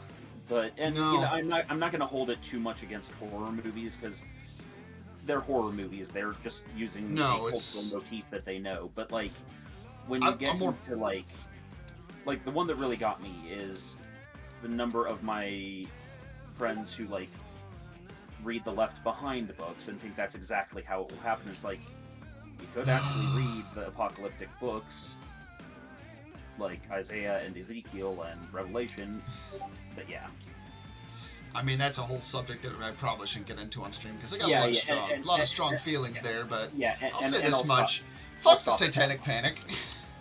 But and No. you know, I'm not going to hold it too much against horror movies because they're horror movies. They're just using a cultural motif that they know. But like when you get into like the one that really got me is the number of my friends who like read the Left Behind books and think that's exactly how it will happen. It's like you could actually read the apocalyptic books like Isaiah and Ezekiel and Revelation, but yeah. I mean, that's a whole subject that I probably shouldn't get into on stream because I got a lot of strong feelings there. But I'll say this much: fuck the Satanic Panic.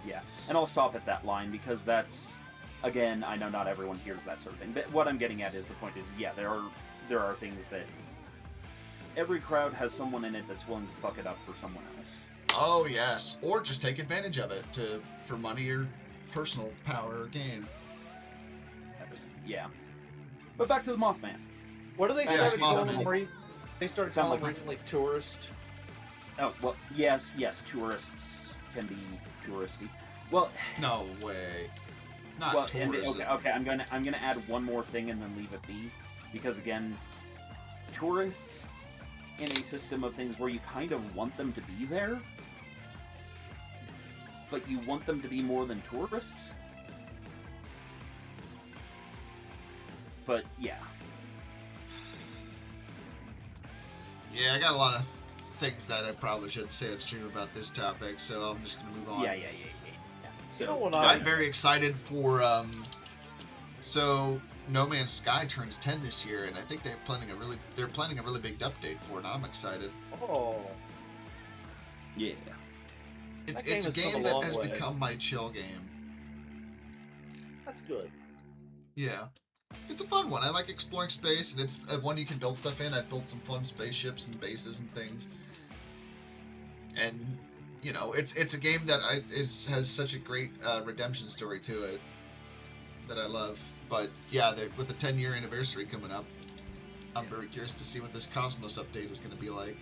Yeah, and I'll stop at that line because that's, again, I know not everyone hears that sort of thing. But what I'm getting at is the point is, yeah, there are things that every crowd has someone in it that's willing to fuck it up for someone else. Oh yes, or just take advantage of it for money or personal power or gain. Yeah. But back to the Mothman. What do they Yes, start calling them? They started calling them originally tourist. Oh well, yes, tourists can be touristy. Well, no way, not tourism. Okay, I'm gonna add one more thing and then leave it be, because again, tourists in a system of things where you kind of want them to be there, but you want them to be more than tourists. But yeah. Yeah, I got a lot of things that I probably shouldn't say on stream about this topic, so I'm just gonna move on. Yeah. So I'm very excited for so No Man's Sky turns 10 this year, and I think they're planning a really big update for it. And I'm excited. Oh. Yeah. It's a game that has become my chill game. That's good. Yeah. It's a fun one. I like exploring space, and it's one you can build stuff in. I've built some fun spaceships and bases and things. And, you know, it's a game that has such a great redemption story to it that I love. But, yeah, with the 10-year anniversary coming up, I'm very curious to see what this Cosmos update is going to be like.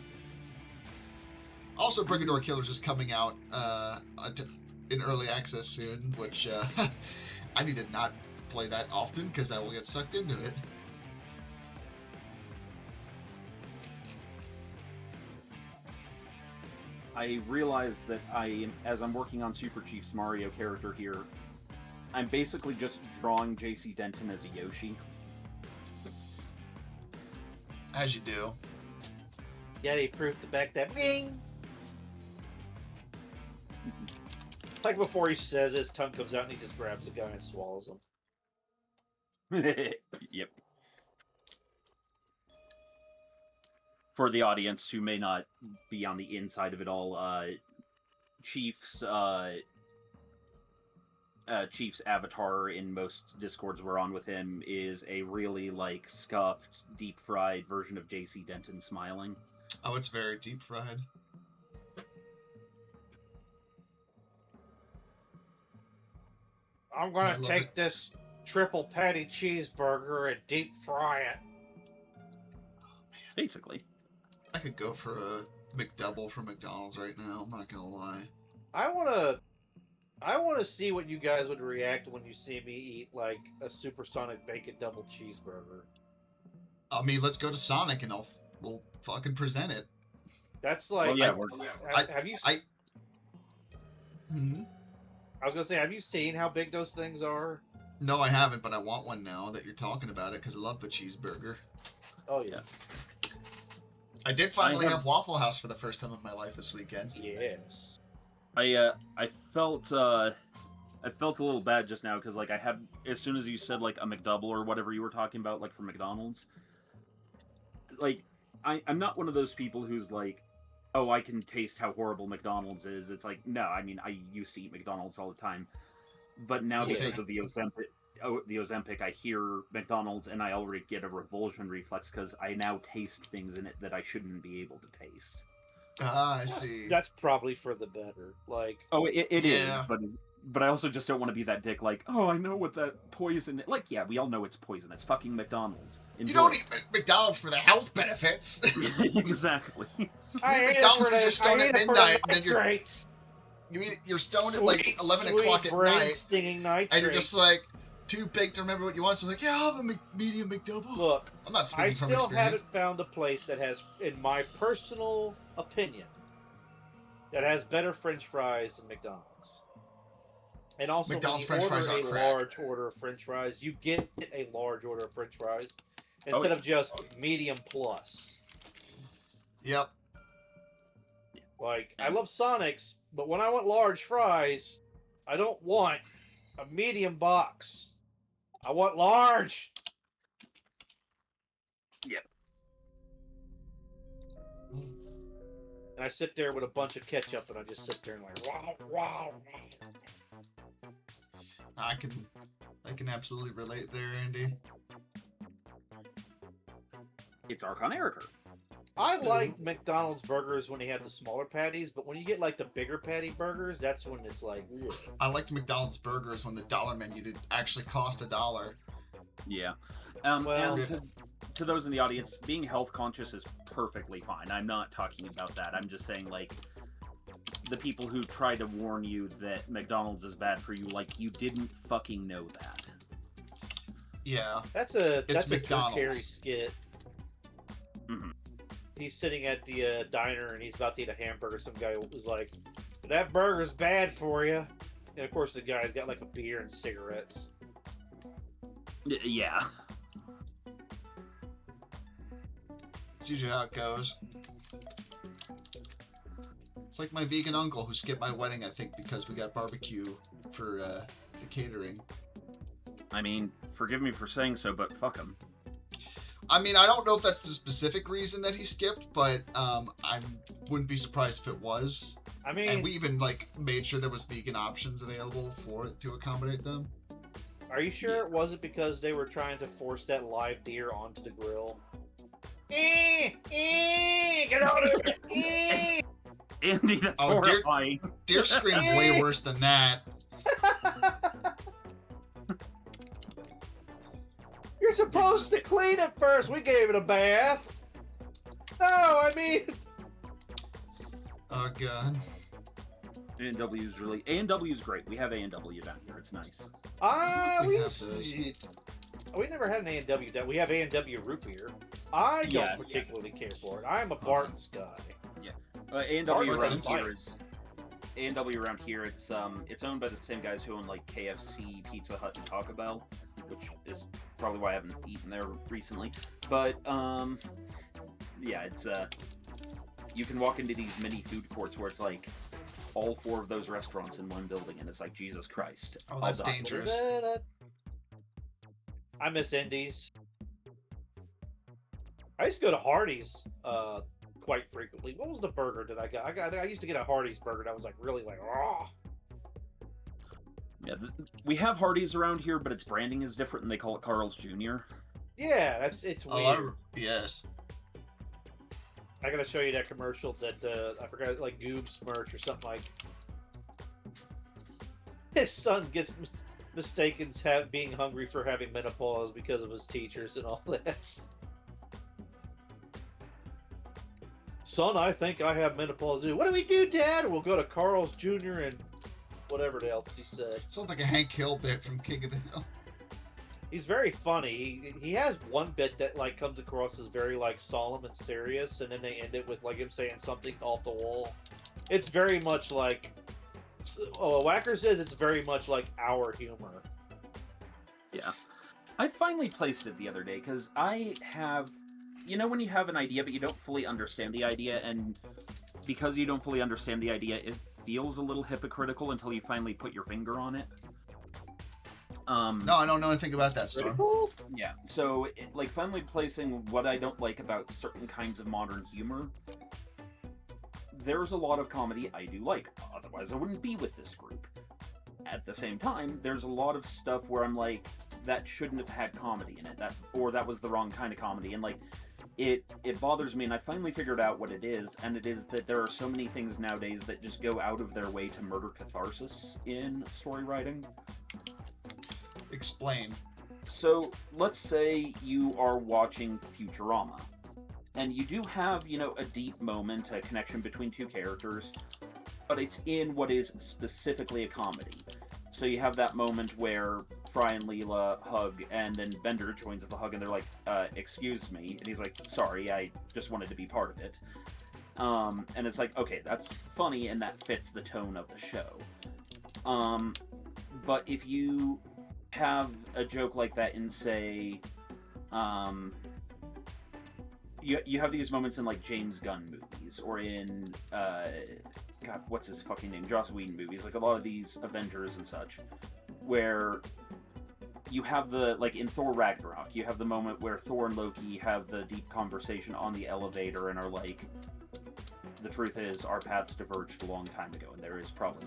Also, Brigador Killers is coming out in early access soon, which I need to not play that often because I will get sucked into it. I realized that as I'm working on Super Chief's Mario character here, I'm basically just drawing JC Denton as a Yoshi. As you do. Yeah, he proved to back that ring. Like before he says his tongue comes out and he just grabs the guy and swallows him. Yep. For the audience who may not be on the inside of it all, Chief's avatar in most Discords we're on with him is a really like scuffed, deep fried version of JC Denton smiling. Oh, it's very deep fried. I'm gonna take this triple patty cheeseburger and deep fry it. Basically. I could go for a McDouble from McDonald's right now, I'm not gonna lie. I wanna see what you guys would react when you see me eat like a supersonic bacon double cheeseburger. I mean, let's go to Sonic and we'll fucking present it. That's like, well, yeah, have you? I was gonna say, have you seen how big those things are? No, I haven't, but I want one now that you're talking about it because I love the cheeseburger. Oh yeah. I did finally have Waffle House for the first time in my life this weekend. Yes. I felt a little bad just now because like I had, as soon as you said like a McDouble or whatever you were talking about like from McDonald's, like I'm not one of those people who's like, oh, I can taste how horrible McDonald's is. It's like, no, I mean, I used to eat McDonald's all the time. But now because of the Ozempic, I hear McDonald's and I already get a revulsion reflex because I now taste things in it that I shouldn't be able to taste. Ah, I see. That's probably for the better. Like, oh, it is, but I also just don't want to be that dick. Like, oh, I know what that poison. Like, yeah, we all know it's poison. It's fucking McDonald's. Enjoy. You don't eat McDonald's for the health benefits. Exactly. You eat McDonald's because you're stoned at midnight, and then you're stoned at like 11 o'clock at night, stinging nitrates. and you're just like, too big to remember what you want. So I'm like, yeah, I'll have a medium McDouble. Look, I'm not I speaking from still experience. haven't found a place that has, in my personal opinion, that has better French fries than McDonald's. And also, McDonald's when French you fries order are a crack. large order of French fries, you get a large order of French fries instead of just medium plus. Yep. Like, I love Sonic's, but when I want large fries, I don't want a medium box. I want large. Yep. And I sit there with a bunch of ketchup, and I just sit there and like, wow. I can absolutely relate there, Andy. It's Archon Erica. I like McDonald's burgers when they have the smaller patties, but when you get like the bigger patty burgers, that's when it's like, ugh. I liked McDonald's burgers when the dollar menu did actually cost $1. Yeah. Well- and to those in the audience, being health conscious is perfectly fine. I'm not talking about that. I'm just saying, like, the people who try to warn you that McDonald's is bad for you, like, you didn't fucking know that. Yeah. That's a McDonald's. Drew Carey skit. Mhm. He's sitting at the diner and he's about to eat a hamburger. Some guy was like, "That burger's bad for you," and of course the guy's got like a beer and cigarettes. Yeah. It's usually how it goes. It's like my vegan uncle who skipped my wedding, I think, because we got barbecue for the catering. I mean, forgive me for saying so, but fuck him. I mean, I don't know if that's the specific reason that he skipped, but I wouldn't be surprised if it was. I mean, And we even like made sure there was vegan options available for it to accommodate them. are you sure it wasn't because they were trying to force that live deer onto the grill? Get out of here! Andy, that's Oh, dear- horrifying. Deer screamed way worse than that. You're supposed to clean it first. We gave it a bath. No, I mean, Oh god. A&W is really... A&W is great. We have A&W down here. It's nice. We we have those. We never had an A&W. We have A&W root beer. I don't Yeah, particularly care for it. I'm a Barton's guy. A&W Bart's around insane. here is... A&W around here, it's owned by the same guys who own, like, KFC, Pizza Hut, and Taco Bell, which is probably why I haven't eaten there recently. But, yeah, it's, you can walk into these mini food courts where it's, like, all 4 of those restaurants in one building, and it's like, Jesus Christ. Oh, that's I'll die. dangerous. I miss Indies. I used to go to Hardee's quite frequently. What was the burger that I got? I used to get a Hardee's burger that was like really like raw. Yeah, we have Hardee's around here, but its branding is different, and they call it Carl's Jr. Yeah, it's weird. Yes. I gotta show you that commercial that I forgot, like Goob's merch or something like. His son gets mistaken being hungry for having menopause because of his teachers and all that. Son, I think I have menopause too. What do we do, Dad? We'll go to Carl's Jr. and whatever else he said. Sounds like a Hank Hill bit from King of the Hill. He's very funny. He has one bit that like comes across as very like solemn and serious, and then they end it with like him saying something off the wall. It's very much like Whacker says. It's very much like our humor. Yeah. I finally placed it the other day, because I have... You know when you have an idea, but you don't fully understand the idea, and because you don't fully understand the idea, it feels a little hypocritical until you finally put your finger on it? No, I don't know anything about that story. Yeah, so, like, finally placing what I don't like about certain kinds of modern humor, there's a lot of comedy I do like, otherwise I wouldn't be with this group. At the same time, there's a lot of stuff where I'm like, that shouldn't have had comedy in it, or that was the wrong kind of comedy, and, like, it bothers me, and I finally figured out what it is, and it is that there are so many things nowadays that just go out of their way to murder catharsis in story writing. Explain. So, let's say you are watching Futurama, and you do have, you know, a deep moment, a connection between two characters, but it's in what is specifically a comedy. So you have that moment where Fry and Leela hug, and then Bender joins the hug, and they're like, excuse me. And he's like, sorry, I just wanted to be part of it. And it's like, okay, that's funny, and that fits the tone of the show. But if you have a joke like that in, say, you have these moments in, like, James Gunn movies, or in, God, what's his fucking name? Joss Whedon movies, like a lot of these Avengers and such, where you have the, like, in Thor Ragnarok, you have the moment where Thor and Loki have the deep conversation on the elevator and are like, the truth is, our paths diverged a long time ago, and there is probably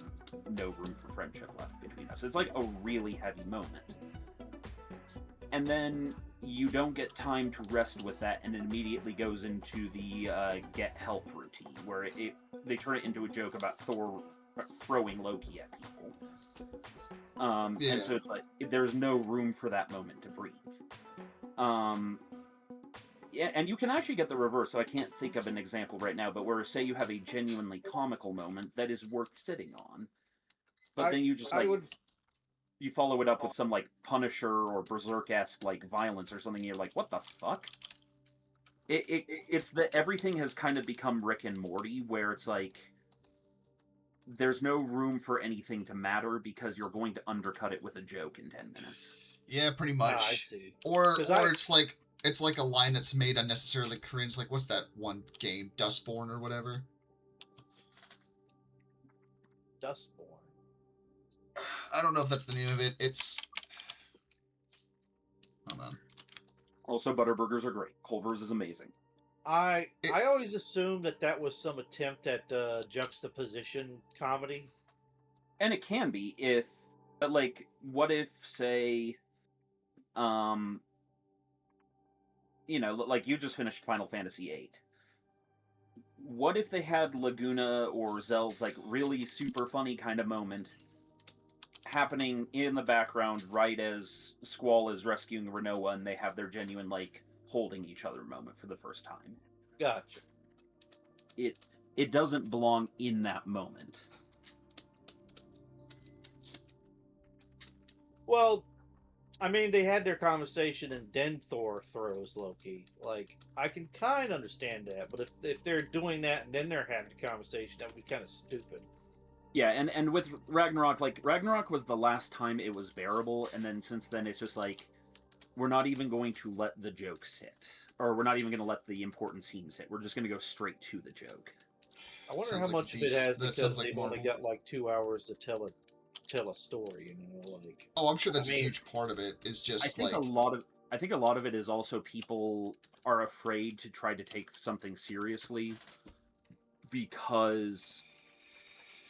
no room for friendship left between us. It's like a really heavy moment. And then you don't get time to rest with that, and it immediately goes into the get help routine, where they turn it into a joke about Thor throwing Loki at people. Yeah. And so it's like, there's no room for that moment to breathe. Yeah, and you can actually get the reverse, so I can't think of an example right now, but where, say, you have a genuinely comical moment that is worth sitting on, but then you just, like, you follow it up with some, like, Punisher or Berserk-esque, like, violence or something, and you're like, what the fuck? It's that everything has kind of become Rick and Morty, where it's like, there's no room for anything to matter because you're going to undercut it with a joke in 10 minutes. Yeah, pretty I much. see. Or it's like a line that's made unnecessarily cringe. Like, what's that one game, Dustborn or whatever? Dustborn. I don't know if that's the name of it. It's... Hold on. Also, Butterburgers are great. Culver's is amazing. I always assumed that was some attempt at juxtaposition comedy. And it can be if, but, like, what if, say, you know, like, you just finished Final Fantasy VIII. What if they had Laguna or Zell's, like, really super funny kind of moment happening in the background right as Squall is rescuing Renoa, and they have their genuine, like, holding each other moment for the first time. Gotcha. It doesn't belong in that moment. Well, I mean, they had their conversation, and then Thor throws Loki. Like, I can kind of understand that, but if they're doing that and then they're having a conversation, that would be kind of stupid. Yeah, and with Ragnarok, like, Ragnarok was the last time it was bearable, and then since then it's just like, we're not even going to let the joke sit. Or we're not even going to let the important scene sit. We're just going to go straight to the joke. I wonder Sounds how like much of it has because like they've only Marvel. got like 2 hours to tell a story, you know, like. Oh, I'm sure that's I a mean, huge part of it. Is just I think a lot of it is also people are afraid to try to take something seriously, because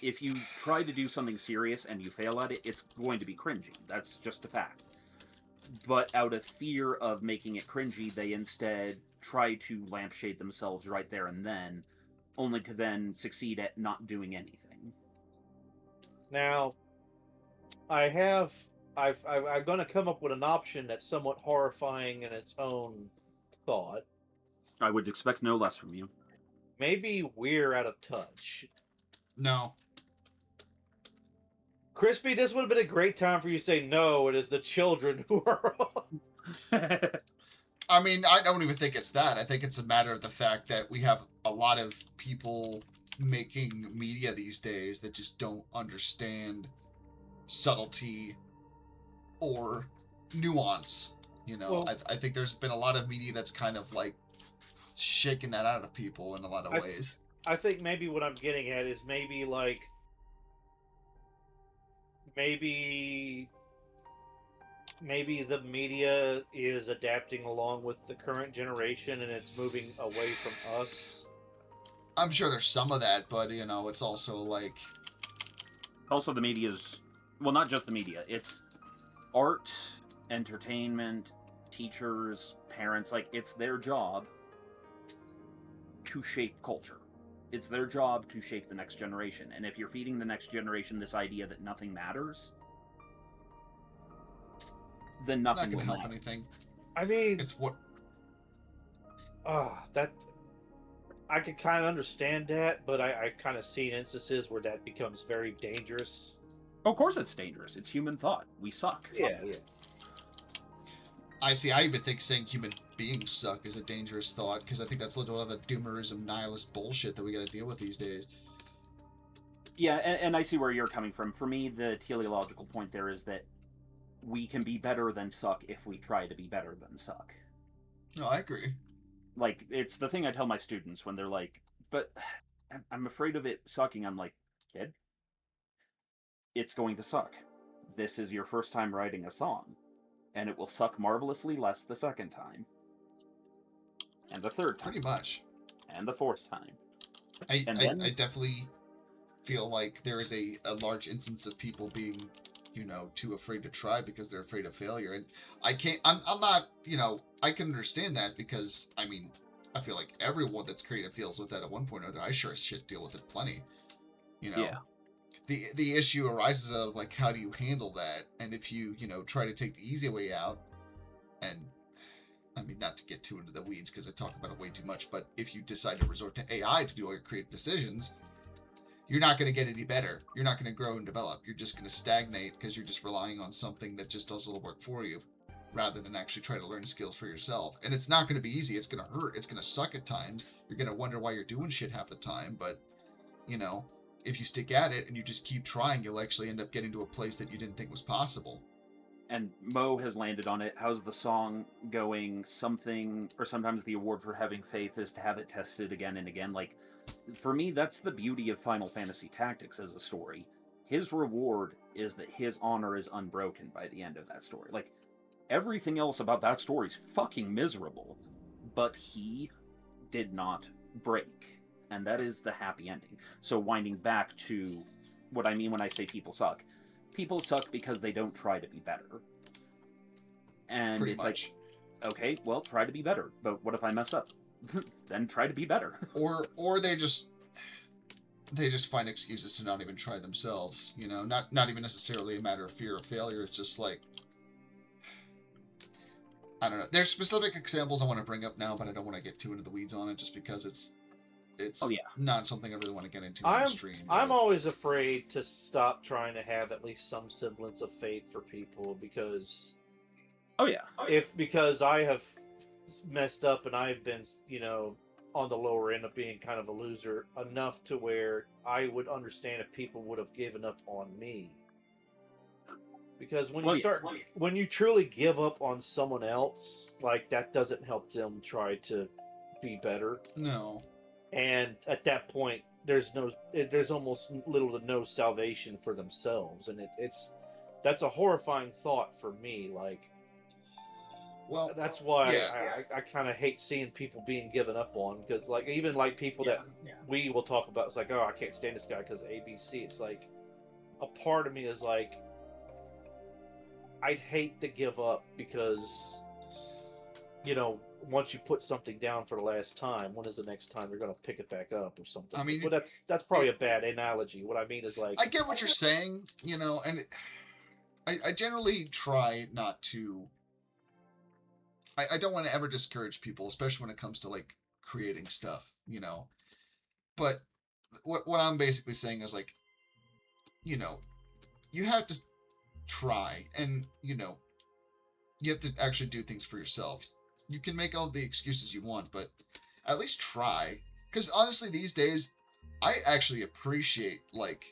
if you try to do something serious and you fail at it, it's going to be cringy. That's just a fact. But out of fear of making it cringy, they instead try to lampshade themselves right there and then, only to then succeed at not doing anything. Now, I'm going to come up with an option that's somewhat horrifying in its own thought. I would expect no less from you. Maybe we're out of touch. No. Krispy, this would have been a great time for you to say, no, it is the children who are wrong. I mean, I don't even think it's that. I think it's a matter of the fact that we have a lot of people making media these days that just don't understand subtlety or nuance. You know, Well, I think there's been a lot of media that's kind of like shaking that out of people in a lot of ways. I think maybe what I'm getting at is maybe the media is adapting along with the current generation and it's moving away from us. I'm sure there's some of that, but you know, it's also like Also, the media's, well, not just the media, it's art, entertainment, teachers, parents, like, it's their job to shape culture. It's their job to shape the next generation. And if you're feeding the next generation this idea that nothing matters, then nothing it's not going will to help matter. anything. I mean, It's what that I could kind of understand that, but I kind of see instances where that becomes very dangerous. Of course it's dangerous. It's human thought. We suck. Yeah, yeah. I see. I even think saying human beings suck is a dangerous thought, because I think that's a little of the doomerism, nihilist bullshit that we got to deal with these days. Yeah, and I see where you're coming from. For me, the teleological point there is that we can be better than suck if we try to be better than suck. No, I agree. Like, it's the thing I tell my students when they're like, but I'm afraid of it sucking. I'm like, kid, it's going to suck. This is your first time writing a song, and it will suck marvelously less the second time, and the third time, Pretty much. and the fourth time. I Then, I definitely feel like there is a large instance of people being, too afraid to try because they're afraid of failure. And I'm not, I can understand that, because, I mean, I feel like everyone that's creative deals with that at one point or another. I sure as shit deal with it plenty, yeah. The issue arises out of, like, how do you handle that? And if you, try to take the easy way out, and, I mean, not to get too into the weeds because I talk about it way too much, but if you decide to resort to AI to do all your creative decisions, you're not going to get any better. You're not going to grow and develop. You're just going to stagnate because you're just relying on something that just does all the work for you, rather than actually try to learn skills for yourself. And it's not going to be easy. It's going to hurt. It's going to suck at times. You're going to wonder why you're doing shit half the time. But, if you stick at it and you just keep trying, you'll actually end up getting to a place that you didn't think was possible. And Mo has landed on it. How's the song going? Something, or sometimes the award for having faith is to have it tested again and again. Like, for me, that's the beauty of Final Fantasy Tactics as a story. His reward is that his honor is unbroken by the end of that story. Like, everything else about that story is fucking miserable, but he did not break. And that is the happy ending. So winding back to what I mean when I say people suck. People suck because they don't try to be better. And Pretty it's much. like, okay, well, try to be better. But what if I mess up? Then try to be better. Or they just find excuses to not even try themselves. Not even necessarily a matter of fear of failure. It's just like, I don't know. There's specific examples I want to bring up now, but I don't want to get too into the weeds on it, just because it's not something I really want to get into on the stream. I'm always afraid to stop trying to have at least some semblance of faith for people, because because I have messed up and I've been, on the lower end of being kind of a loser enough to where I would understand if people would have given up on me. Because when you truly give up on someone else, like, that doesn't help them try to be better. No. And at that point, there's almost little to no salvation for themselves, and that's a horrifying thought for me. Like, well, that's why I kind of hate seeing people being given up on, because, like, even like people that we will talk about, it's like, oh, I can't stand this guy because of ABC. It's like, a part of me is like, I'd hate to give up, because, once you put something down for the last time, when is the next time you're going to pick it back up or something? I mean, well, that's probably a bad analogy. What I mean is, like, I get what you're saying, and I generally try not to. I don't want to ever discourage people, especially when it comes to, like, creating stuff, But what I'm basically saying is, like, you have to try, and you have to actually do things for yourself. You can make all the excuses you want, but at least try. Because honestly, these days, I actually appreciate, like,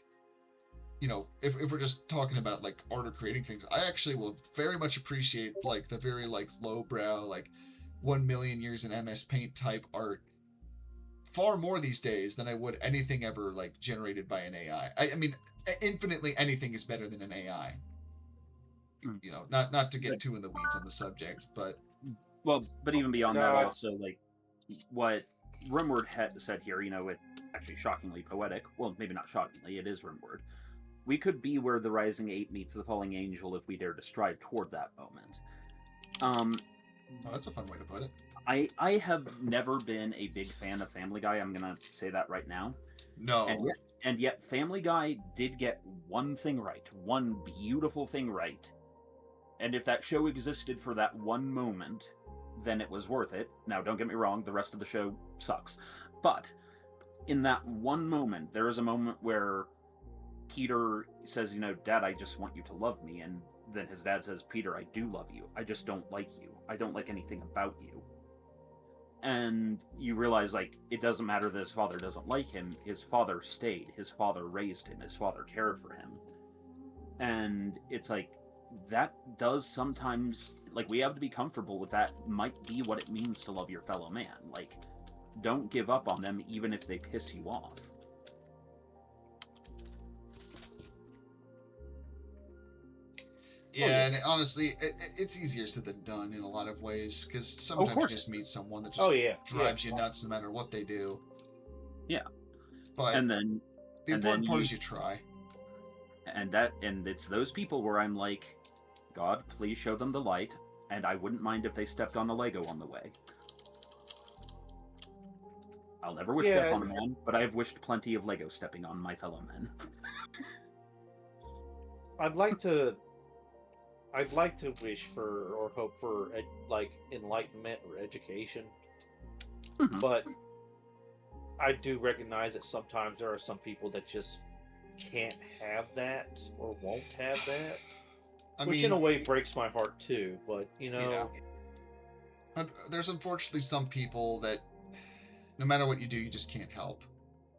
if we're just talking about, like, art or creating things, I actually will very much appreciate, like, the very, like, lowbrow, like, 1 million years in MS Paint type art far more these days than I would anything ever, like, generated by an AI. I mean, infinitely anything is better than an AI. Not to get too in the weeds on the subject, but... Well, but even beyond that, also, like, what Rimward had said here, it's actually shockingly poetic. Well, maybe not shockingly, it is Rimward. We could be where the Rising Eight meets the Falling Angel if we dare to strive toward that moment. Oh, that's a fun way to put it. I have never been a big fan of Family Guy. I'm going to say that right now. No. And yet Family Guy did get one thing right. One beautiful thing right. And if that show existed for that one moment, then it was worth it. Now, don't get me wrong, the rest of the show sucks. But in that one moment, there is a moment where Peter says, Dad, I just want you to love me. And then his dad says, Peter, I do love you. I just don't like you. I don't like anything about you. And you realize, like, it doesn't matter that his father doesn't like him. His father stayed. His father raised him. His father cared for him. And it's like, that does sometimes, like, we have to be comfortable with that might be what it means to love your fellow man. Like, don't give up on them even if they piss you off. Yeah, and honestly, it's easier said than done in a lot of ways, because sometimes you just meet someone that just drives you nuts no matter what they do. Yeah. But and then the important part is you try. And it's those people where I'm like, God, please show them the light, and I wouldn't mind if they stepped on a Lego on the way. I'll never wish death on a man, but I have wished plenty of Lego stepping on my fellow men. I'd like to wish for or hope for like enlightenment or education, but I do recognize that sometimes there are some people that just can't have that or won't have that, which in a way breaks my heart too. But there's unfortunately some people that no matter what you do, you just can't help.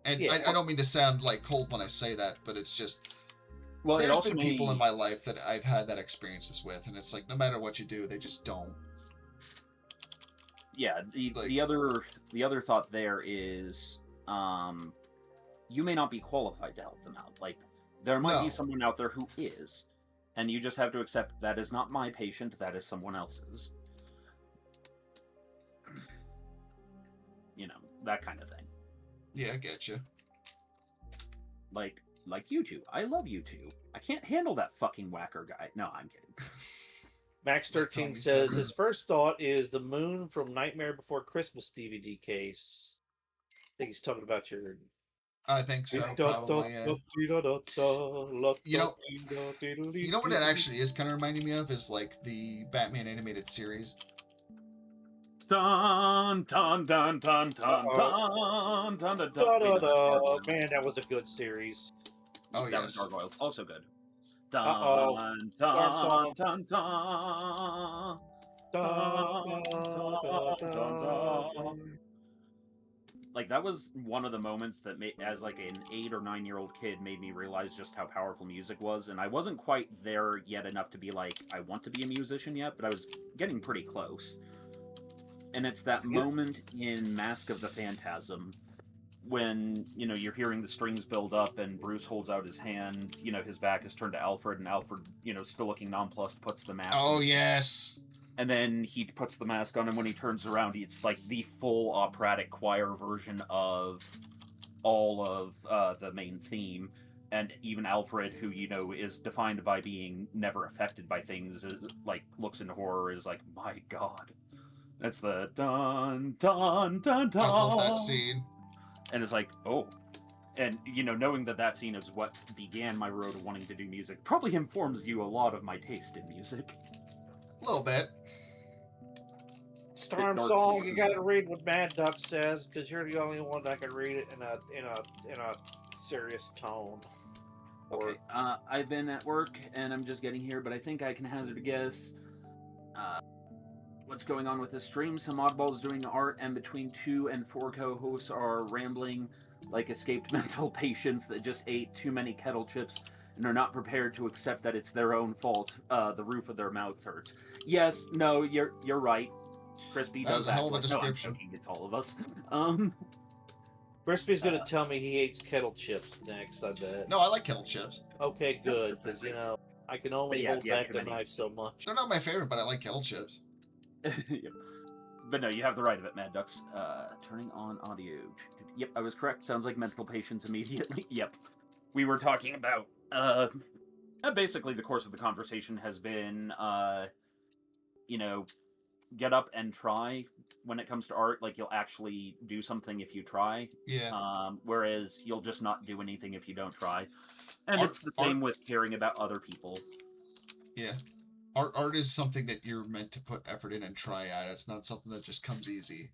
And I don't mean to sound like cold when I say that, but it's just. Well, there's been people in my life that I've had that experiences with, and it's like no matter what you do, they just don't. Yeah, the other thought there is, you may not be qualified to help them out. Like, there might be someone out there who is, and you just have to accept that is not my patient, that is someone else's. That kind of thing. Yeah, I get you. Like you two. I love you two. I can't handle that fucking whacker guy. No, I'm kidding. Max13 says his first thought is the moon from Nightmare Before Christmas DVD case. I think he's talking about your. I think so. Probably. Yeah. You know what it actually is kind of reminding me of is like the Batman animated series. Dun dun dun dun dun dun dun dun dun. Man, that was a good series. Oh that yes, was Gargoyles. Also good. Dun dun dun dun. Like, that was one of the moments that made, as like an 8 or 9-year-old kid, made me realize just how powerful music was. And I wasn't quite there yet enough to be like, I want to be a musician yet, but I was getting pretty close. And it's that moment in Mask of the Phantasm when, you're hearing the strings build up and Bruce holds out his hand, his back is turned to Alfred, and Alfred, still looking nonplussed, puts the mask on. Oh, yes. And then he puts the mask on, and when he turns around, it's like the full operatic choir version of all of the main theme. And even Alfred, who, is defined by being never affected by things, like, looks into horror, is like, my God. That's the dun dun dun dun. I love that scene. And it's like, oh. And, knowing that scene is what began my road of wanting to do music probably informs you a lot of my taste in music. A little bit. Storm Song, you gotta read what Mad Duck says, because you're the only one that can read it in a serious tone. Okay. I've been at work, and I'm just getting here, but I think I can hazard a guess. What's going on with this stream? Some oddballs doing art, and between 2 and 4 co-hosts are rambling like escaped mental patients that just ate too many kettle chips and are not prepared to accept that it's their own fault. The roof of their mouth hurts. Yes, no, you're right. Crispy does that. That was a hell of a description. No, I'm joking, it's all of us. Crispy's gonna tell me he hates kettle chips next, I bet. No, I like kettle chips. Okay, good, because, I can only hold back the knife so much. They're not my favorite, but I like kettle chips. But no, you have the right of it, Mad Ducks. Turning on audio. Yep, I was correct. Sounds like mental patients immediately. Yep. We were talking about, basically the course of the conversation has been, get up and try when it comes to art. Like, you'll actually do something if you try. Yeah. Whereas you'll just not do anything if you don't try. And it's the same with caring about other people. Yeah. Art is something that you're meant to put effort in and try at. It's not something that just comes easy.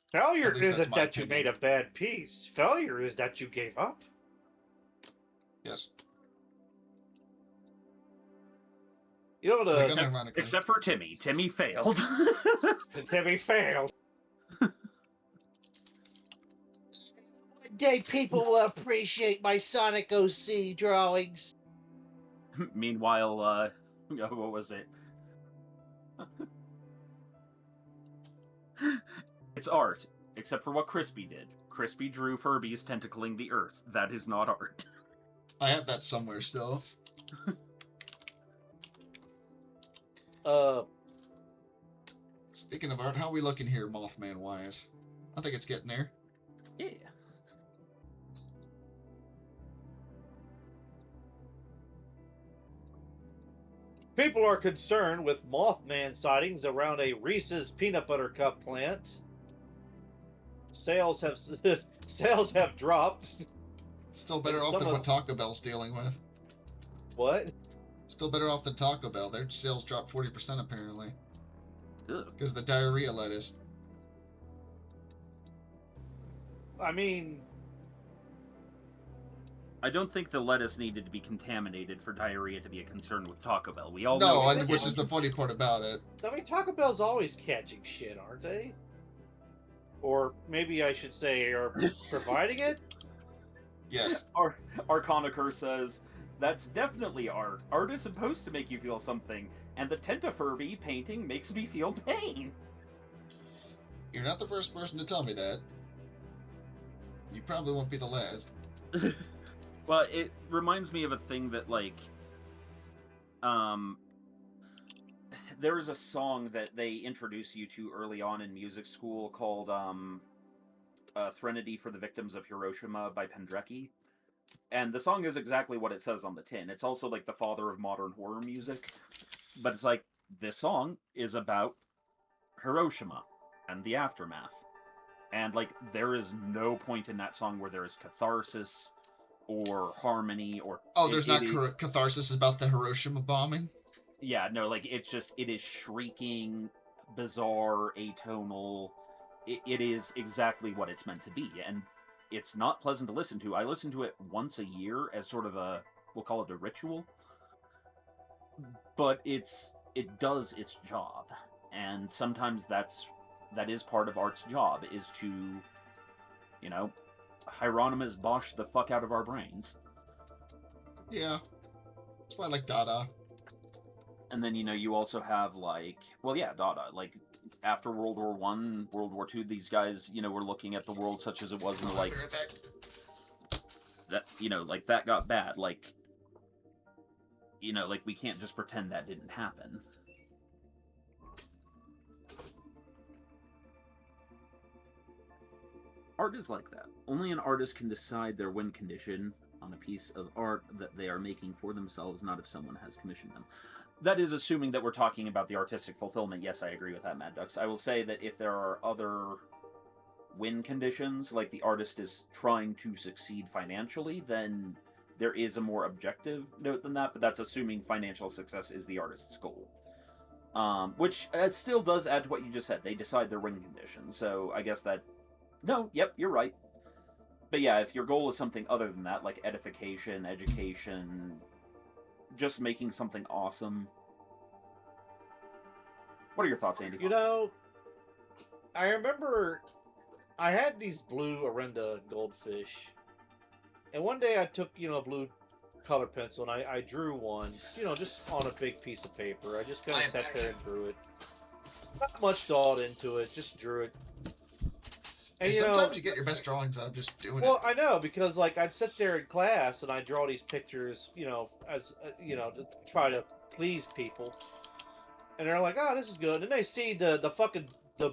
Failure isn't that you made a bad piece. Failure is that you gave up. Yes. You know Like, the unironically. Except for Timmy. Timmy failed. Timmy failed. One day people will appreciate my Sonic OC drawings. Meanwhile, what was it? It's art, except for what Krispy did. Krispy drew Furbies tentacling the earth. That is not art. I have that somewhere still. Speaking of art, how are we looking here, Mothman-wise? I think it's getting there. Yeah. People are concerned with Mothman sightings around a Reese's peanut butter cup plant. Sales have dropped. Still better And off some than of- what Taco Bell's dealing with. What? Still better off than Taco Bell. Their sales dropped 40% apparently. Ugh. Because of the diarrhea lettuce. I mean, I don't think the lettuce needed to be contaminated for diarrhea to be a concern with Taco Bell. We all No, know. and which is the funny part about it. I mean, Taco Bell's always catching shit, aren't they? Or maybe I should say, are providing it? Yes. Arconiker says, that's definitely art. Art is supposed to make you feel something, and the Tentafurby painting makes me feel pain. You're not the first person to tell me that. You probably won't be the last. Well, it reminds me of a thing that, like, there is a song that they introduced you to early on in music school called, Threnody for the Victims of Hiroshima by Penderecki. And the song is exactly what it says on the tin. It's also, like, the father of modern horror music. But it's like, this song is about Hiroshima and the aftermath. And, like, there is no point in that song where there is catharsis or harmony or... Oh, there's not catharsis about the Hiroshima bombing? Yeah, no, like, it's just, it is shrieking, bizarre, atonal. It is exactly what it's meant to be, and it's not pleasant to listen to. I listen to it once a year as sort of a, we'll call it a ritual. But it does its job, and sometimes that is part of art's job, is to, you know, Hieronymus Bosch the fuck out of our brains. Yeah. That's why I like Dada. And then, you know, you also have, like, well, yeah, Dada. Like, after World War I, World War II, these guys, you know, were looking at the world such as it was, and like, that, you know, like, that got bad. Like, you know, like, we can't just pretend that didn't happen. Art is like that. Only an artist can decide their win condition on a piece of art that they are making for themselves, not if someone has commissioned them. That is assuming that we're talking about the artistic fulfillment. Yes, I agree with that, Mad Ducks. I will say that if there are other win conditions, like the artist is trying to succeed financially, then there is a more objective note than that, but that's assuming financial success is the artist's goal. Which it still does add to what you just said. They decide their win conditions, so I guess that... No, yep, you're right. But yeah, if your goal is something other than that, like edification, education... just making something awesome. What are your thoughts, Andy? You know, I remember I had these blue Orenda goldfish, and one day I took, you know, a blue color pencil and I drew one, you know, just on a big piece of paper. I just kind of sat there and drew it. Not much thought into it, just drew it. And, sometimes you get your best drawings out of just doing it. Well, I know, because, like, I'd sit there in class and I'd draw these pictures, you know, as, you know, to try to please people. And they're like, oh, this is good. And they see the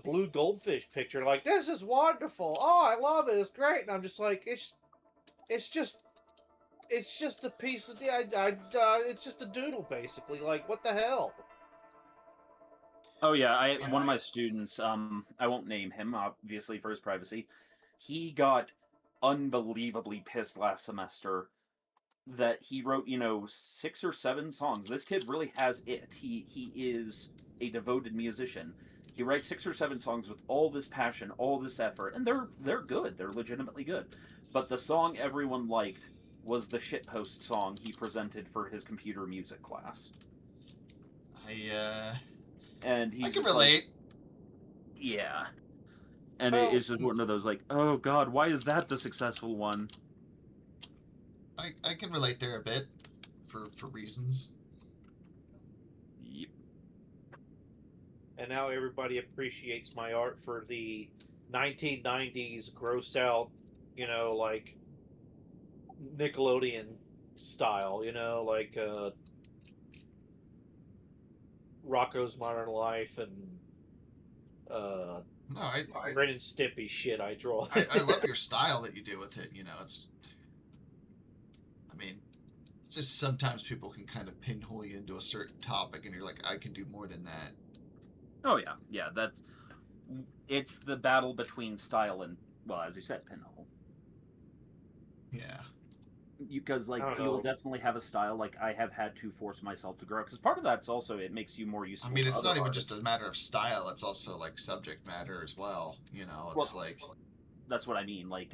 blue goldfish picture, like, this is wonderful. Oh, I love it. It's great. And I'm just like, it's just a piece of, it's just a doodle, basically. Like, what the hell? Oh yeah, one of my students, I won't name him, obviously for his privacy, he got unbelievably pissed last semester that he wrote, you know, 6 or 7 songs. This kid really has it. He is a devoted musician. He writes 6 or 7 songs with all this passion, all this effort, and they're good. They're legitimately good. But the song everyone liked was the shitpost song he presented for his computer music class. And he's I can just relate. like, yeah. And Well, it's just one of those like, oh god, why is that the successful one? I can relate there a bit for reasons. Yep. and now everybody appreciates my art for the 1990s gross out, like Nickelodeon style, like Rocco's Modern Life and No, Ren and Stimpy shit I draw. I love your style that you do with it. It's. I mean, it's just sometimes people can kind of pinhole you into a certain topic, and you're like, I can do more than that. Oh yeah, it's the battle between style and, well, as you said, pinhole. Yeah. Because like I don't you'll know. definitely have a style. Like I have had to force myself to grow, because part of that's also it makes you more useful. I mean, to it's other not even artists. just a matter of style; it's also like subject matter as well. It's Well, like, that's what I mean. Like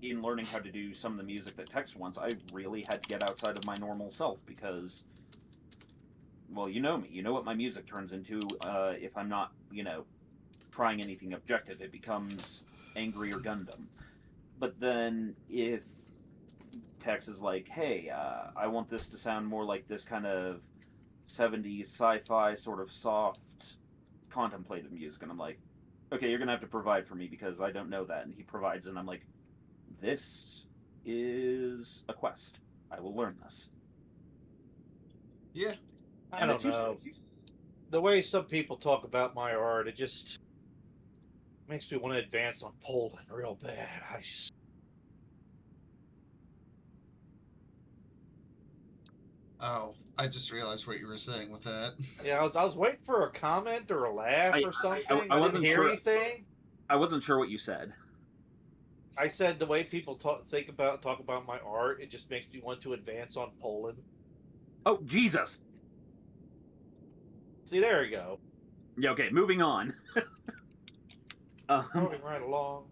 in learning how to do some of the music that Tex wants, I really had to get outside of my normal self because, well, you know me. You know what my music turns into if I'm not, trying anything objective. It becomes angry or Gundam. But then if Tex is like, hey, I want this to sound more like this kind of 70s sci-fi sort of soft contemplative music, and I'm like, okay, you're gonna have to provide for me because I don't know that. And he provides, and I'm like, this is a quest. I will learn this. yeah, I And don't know. The way some people talk about my art, it just makes me want to advance on Poland real bad. Oh, I just realized what you were saying with that. Yeah, I was waiting for a comment or a laugh I or something. I I didn't wasn't hear sure. anything. I wasn't sure what you said. I said the way people talk about my art, it just makes me want to advance on Poland. Oh Jesus! See, there you go. Yeah. Okay. Moving on. Moving right along.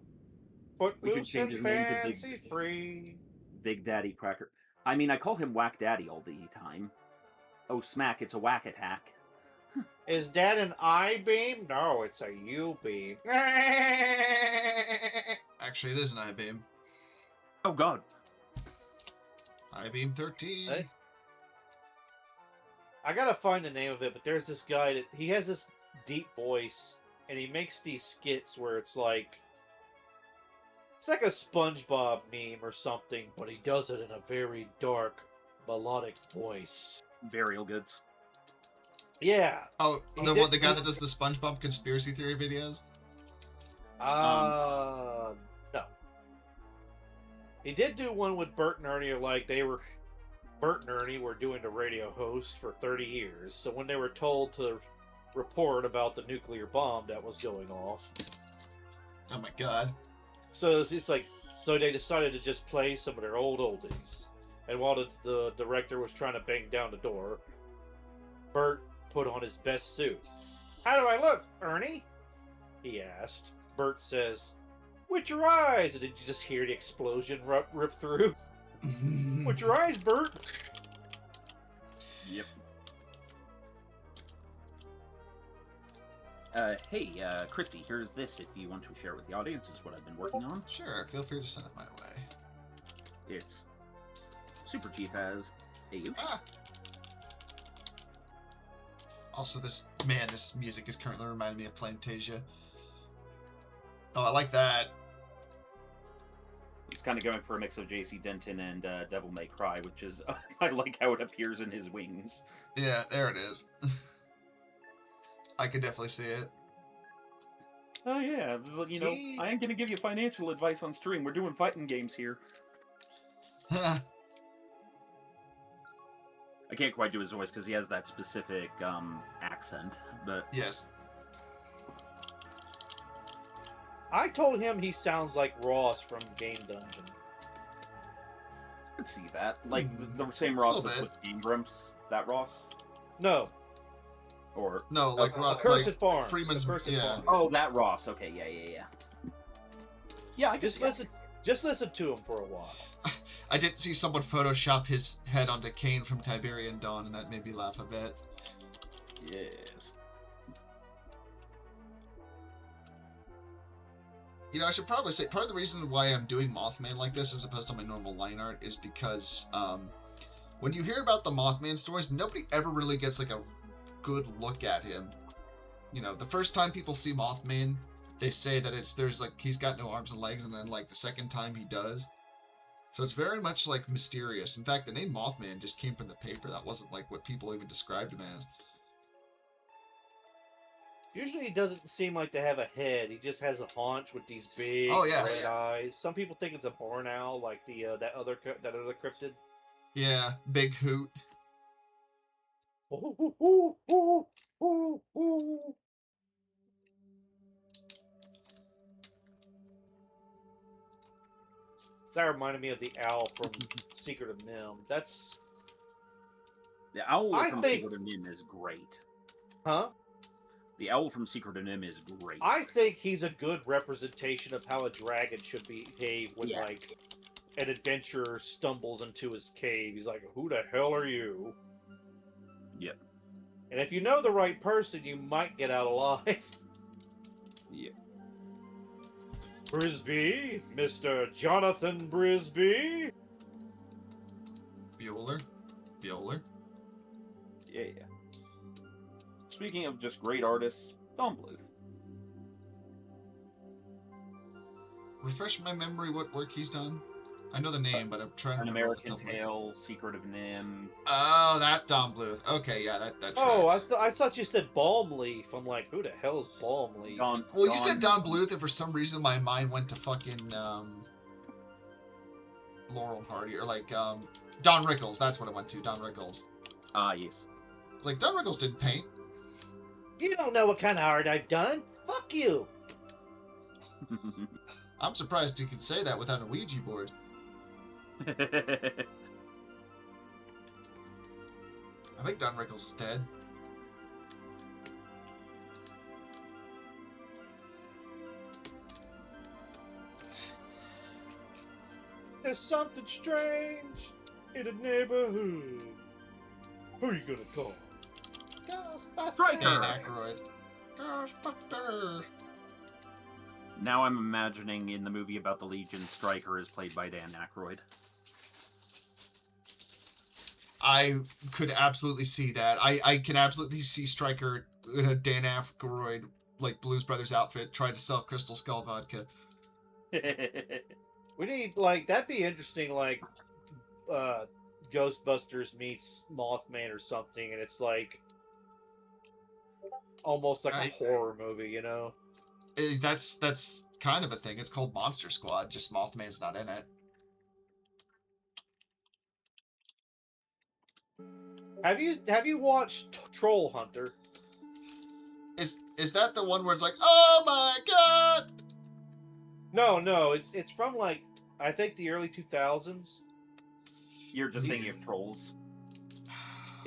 We should Footloose change and his name to fancy free. Big Daddy Cracker. I mean, I call him Whack Daddy all the time. Oh, smack! It's a whack attack. Is that an I beam? No, it's a U beam. Actually, it is an I-beam. Oh God. I-beam 13. Hey. I gotta find the name of it, but there's this guy that he has this deep voice, and he makes these skits where it's like a SpongeBob meme or something, but he does it in a very dark, melodic voice. Burial goods. Yeah. Oh, the guy that does the SpongeBob conspiracy theory videos? No. He did do one with Bert and Ernie, like Bert and Ernie were doing the radio host for 30 years, so when they were told to report about the nuclear bomb that was going off. Oh my god. So it's like, so they decided to just play some of their old oldies. And while the director was trying to bang down the door, Bert put on his best suit. How do I look, Ernie? He asked. Bert says, with your eyes. And did you just hear the explosion rip through? With your eyes, Bert. Yep. Hey, Krispy, here's this if you want to share with the audience. Is what I've been working on. Sure, feel free to send it my way. It's Super Chief as AU. Ah! Also, this music is currently reminding me of Plantasia. Oh, I like that. He's kind of going for a mix of J.C. Denton and Devil May Cry, which is I like how it appears in his wings. Yeah, there it is. I could definitely see it. Oh yeah, I ain't gonna give you financial advice on stream. We're doing fighting games here. I can't quite do his voice because he has that specific accent, but yes. I told him he sounds like Ross from Game Dungeon. I could see that. Like the same Ross that's with Game Grumps, that Ross? No. Or no, like Cursed Farms. Freeman's, Farms. Oh, that Ross. Okay, yeah. Yeah, I just listen. Just listen to him for a while. I did see someone Photoshop his head onto Kane from Tiberian Dawn, and that made me laugh a bit. Yes. You know, I should probably say part of the reason why I'm doing Mothman like this as opposed to my normal line art is because when you hear about the Mothman stories, nobody ever really gets like a good look at him. You know, the first time people see Mothman, they say that there's like he's got no arms and legs, and then like the second time he does. So it's very much like mysterious. In fact, the name Mothman just came from the paper. That wasn't like what people even described him as. Usually, he doesn't seem like to have a head. He just has a haunch with these big yes. red eyes. Some people think it's a barn owl, like the that other cryptid. Yeah, big hoot. That reminded me of the owl from Secret of Nim. That's The owl I from think- Secret of Nim is great. huh? The owl from Secret of Nim is great. I think he's a good representation of how a dragon should behave when Yeah. like an adventurer stumbles into his cave. He's like, "Who the hell are you?" Yep. And if you know the right person, you might get out alive. Yep. Brisby, Mr. Jonathan Brisby. Bueller. Yeah. Speaking of just great artists, Don Bluth. Refresh my memory what work he's done. I know the name, but I'm trying to An remember off the American top of my head. Tale, Secret of Nim. Oh, that Don Bluth. Okay, yeah, that tracks. Oh, I thought you said Balm Leaf. I'm like, who the hell is Balm Leaf? Don, Well, you said Don Bluth, and for some reason my mind went to fucking Laurel Hardy, or like Don Rickles. That's what it went to. Don Rickles. Ah, yes. Like Don Rickles didn't paint. You don't know what kind of art I've done. Fuck you. I'm surprised you could say that without a Ouija board. I think Don Rickles is dead. There's something strange in the neighborhood. Who are you gonna call? Ghostbusters. Striker. Dan Aykroyd. Ghostbusters. Now I'm imagining in the movie about the Legion, Stryker is played by Dan Aykroyd. I could absolutely see that. I can absolutely see Stryker in a Dan Aykroyd, like, Blues Brothers outfit trying to sell Crystal Skull vodka. We need, like, that'd be interesting, like, Ghostbusters meets Mothman or something, and it's like almost like a horror movie, you know? That's kind of a thing. It's called Monster Squad, just Mothman's not in it. Have you watched Troll Hunter? Is that the one where it's like, oh my god? No, it's from like I think the early 2000s. You're just thinking of Trolls.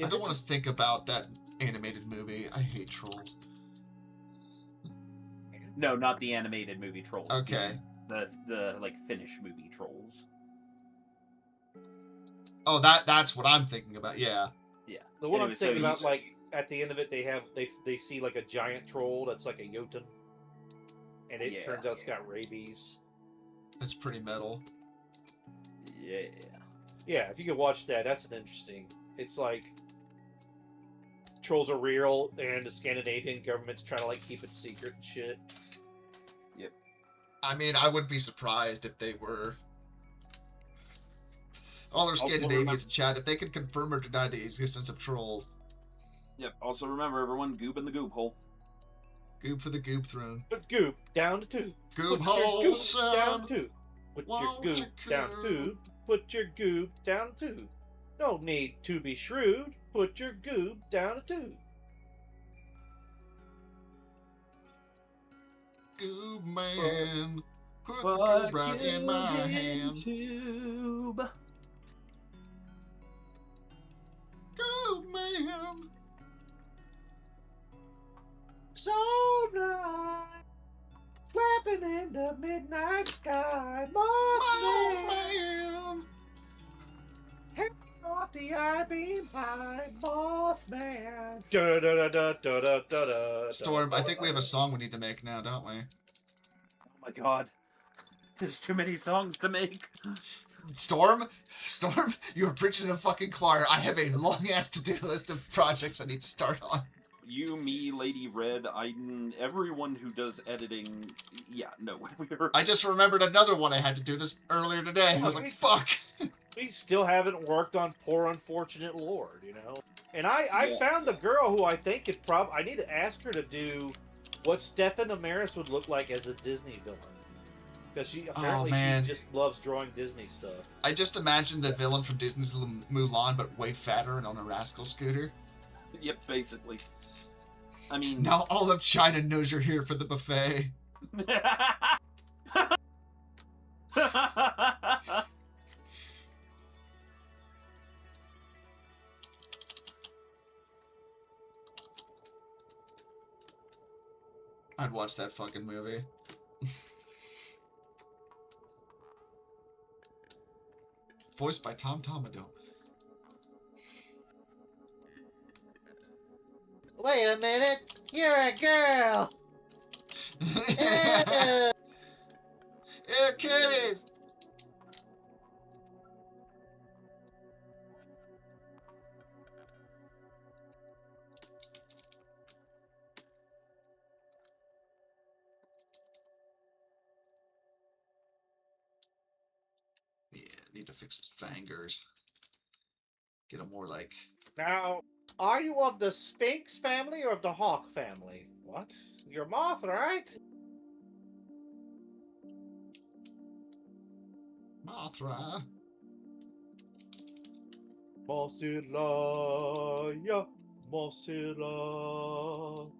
I don't want to think about that animated movie. I hate Trolls. No, not the animated movie Trolls. Okay. The like Finnish movie Trolls. Oh, that's what I'm thinking about. Yeah. Yeah. The one Anyway, I'm thinking so about, like at the end of it, they see like a giant troll that's like a Jotun, and it turns out it's got rabies. That's pretty metal. Yeah. Yeah, if you could watch that, that's an interesting. It's like trolls are real, and the Scandinavian government's trying to like keep it secret and shit. Yep. I mean, I wouldn't be surprised if they were. All our Scandinavians in chat, if they could confirm or deny the existence of trolls. Yep. Also remember, everyone, goop in the goop hole. Goop for the goop throne. Put goop down to 2. Goop Put hole, your goop son. down 2. Put your Won't goop you down goop? 2. Put your goop down 2. No need to be shrewd. Put your goop down to 2. Goop man, put the goop right in my hand. Tube. Goop man. So nice. Flapping in the midnight sky, Mothman. Mothman. Hang off the I-beam high, Mothman. Da da da da da da da da. Storm, I think we have a song we need to make now, don't we? Oh my god. There's too many songs to make. Storm, you're preaching to the fucking choir. I have a long-ass to-do list of projects I need to start on. You, me, Lady Red, Aiden, everyone who does editing. Yeah, no, we're. I just remembered another one I had to do this earlier today. I was like, fuck. We still haven't worked on Poor Unfortunate Lord, you know? And I found the girl who I think could I need to ask her to do what Stefan Amaris would look like as a Disney villain. Because she apparently she just loves drawing Disney stuff. I just imagined the villain from Disney's Mulan, but way fatter and on a rascal scooter. Yep, basically. I mean... Now all of China knows you're here for the buffet. I'd watch that fucking movie. Voiced by Tom Tomado. Wait a minute, you're a girl. Here, kitties. Yeah, need to fix his fingers. Get him more like... Now, are you of the Sphinx family or of the Hawk family? What? You're Moth, right? Mothra. Mosilaya, Mosila,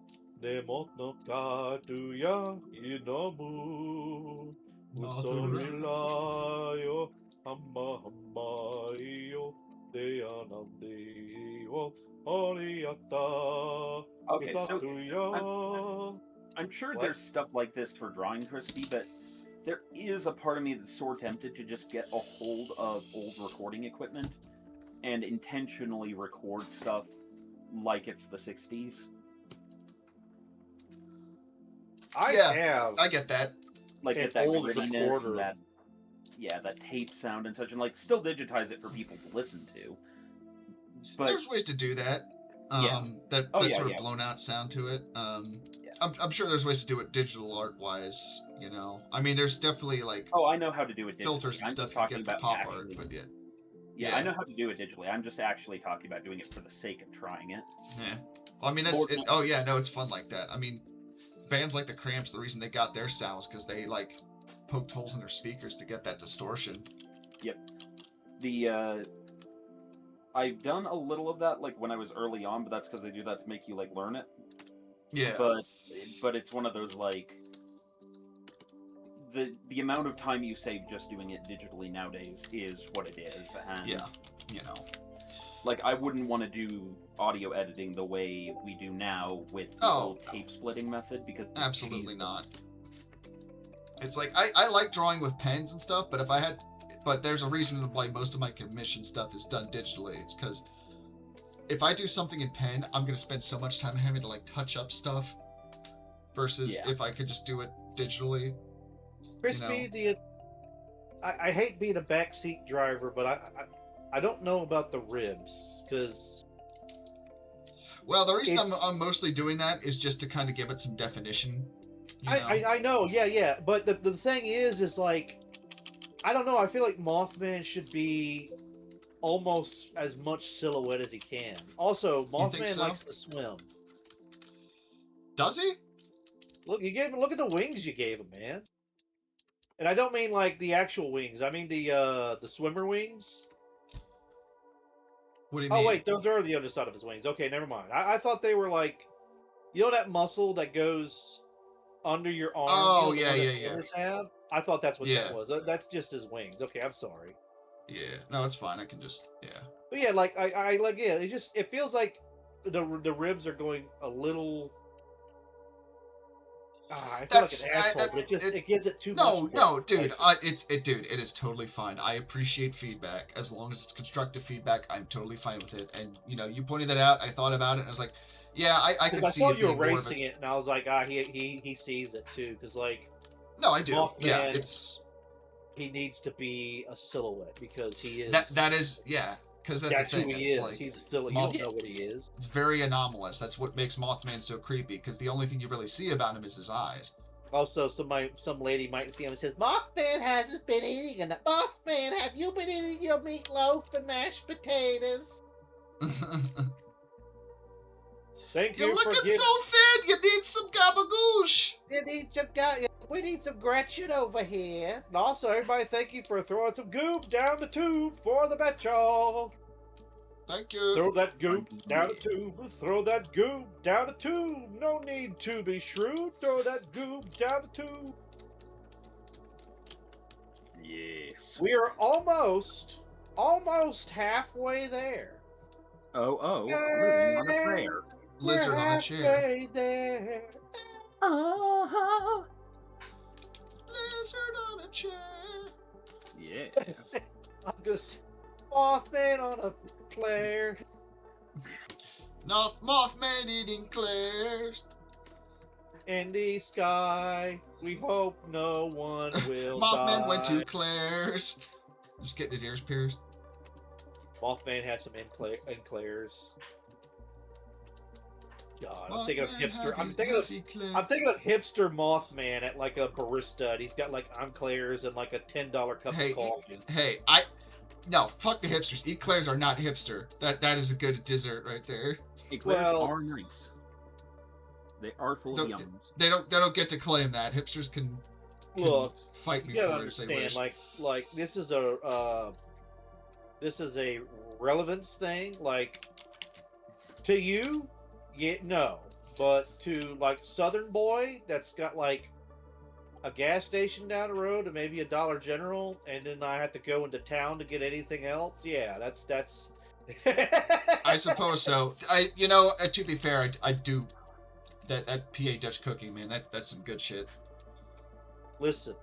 Demot no Katuya, Inamu, Usorilayo, Hama Hamayo, Deanandio, Oriata, Okay, so I'm sure there's stuff like this for drawing Crispy, but there is a part of me that's sore tempted to just get a hold of old recording equipment and intentionally record stuff like it's the 60s. I get that. Like get that grittiness and that tape sound and such, and like still digitize it for people to listen to. But there's ways to do that. That sort of blown out sound to it. I'm sure there's ways to do it digital art wise. You know, I mean, there's definitely like I know how to do it digitally. Filters and stuff you get for pop art, but yeah, I know how to do it digitally. I'm just actually talking about doing it for the sake of trying it. Yeah. Well, I mean, it's fun like that. I mean, bands like the Cramps, the reason they got their sounds because they like poked holes in their speakers to get that distortion. Yep. I've done a little of that like when I was early on, but that's because they do that to make you like learn it. Yeah. But it's one of those like the amount of time you save just doing it digitally nowadays is what it is, and yeah, you know, like I wouldn't want to do audio editing the way we do now with the old tape splitting method because absolutely not. It's like I like drawing with pens and stuff, but there's a reason why most of my commission stuff is done digitally. It's because if I do something in pen, I'm gonna spend so much time having to like touch up stuff versus if I could just do it digitally. Crispy, you know? I hate being a backseat driver, but I don't know about the ribs because. Well, the reason I'm mostly doing that is just to kind of give it some definition. I know, yeah, but the thing is like, I don't know. I feel like Mothman should be almost as much silhouette as he can. Also, Mothman likes to swim. Does he? Look at the wings you gave him, man. And I don't mean like the actual wings. I mean the swimmer wings. What do you mean? Oh wait, those are the other side of his wings. Okay, never mind. I thought they were like, you know that muscle that goes under your arm. Oh you know, yeah. Swimmers have. I thought that's what that was. That's just his wings. Okay, I'm sorry. Yeah, no, it's fine. I can just But yeah, like I like it feels like the ribs are going a little. I feel like That's an asshole, but it gives it too much. no, dude. Like, Dude. It is totally fine. I appreciate feedback as long as it's constructive feedback. I'm totally fine with it. And you pointed that out. I thought about it, and I was like, yeah, I because could I see saw it you were being more of a. racing it, and I was like, he sees it too. Because like No, I do. Yeah, Mothman, it's he needs to be a silhouette because he that. is. That is, yeah. Because that's the That's who thing. he It's is. like He's a silhouette. You Moth. don't know what he is. It's very anomalous. That's what makes Mothman so creepy. Because the only thing you really see about him is his eyes. Also, some lady might see him and says, "Mothman hasn't been eating enough. Mothman, have you been eating your meatloaf and mashed potatoes?" Thank You're you for looking giving. so thin. You need some gabagoosh. We need some Gretchen over here. And also, everybody, thank you for throwing some goop down the tube for the betcha. Thank you. Throw that goop down the tube. Throw that goop down the tube. No need to be shrewd. Throw that goop down the tube. Yes. We are almost halfway there. Living on a prayer. Lizard We're on a chair. halfway there. Lizard on a chair. Yes. I'm just Mothman on a player. North Mothman eating Claire's. In the sky, we hope no one will Mothman die. went to Claire's. Just getting his ears pierced. Mothman had some eclairs. God, I'm thinking of hipster. I'm thinking of hipster Mothman at like a barista. And he's got like eclairs and like a $10 cup of coffee. No, fuck the hipsters. Eclairs are not hipster. That is a good dessert right there. Eclairs are nice. They are full of yums. They don't get to claim that. Hipsters can Look, fight me you gotta for it if they understand, wish. like this is a relevance thing. Like to you, no, but to like Southern boy that's got like a gas station down the road and maybe a Dollar General, and then I have to go into town to get anything else. Yeah, that's. I suppose so. To be fair, I do that PA Dutch cooking, man. That's some good shit. Listen,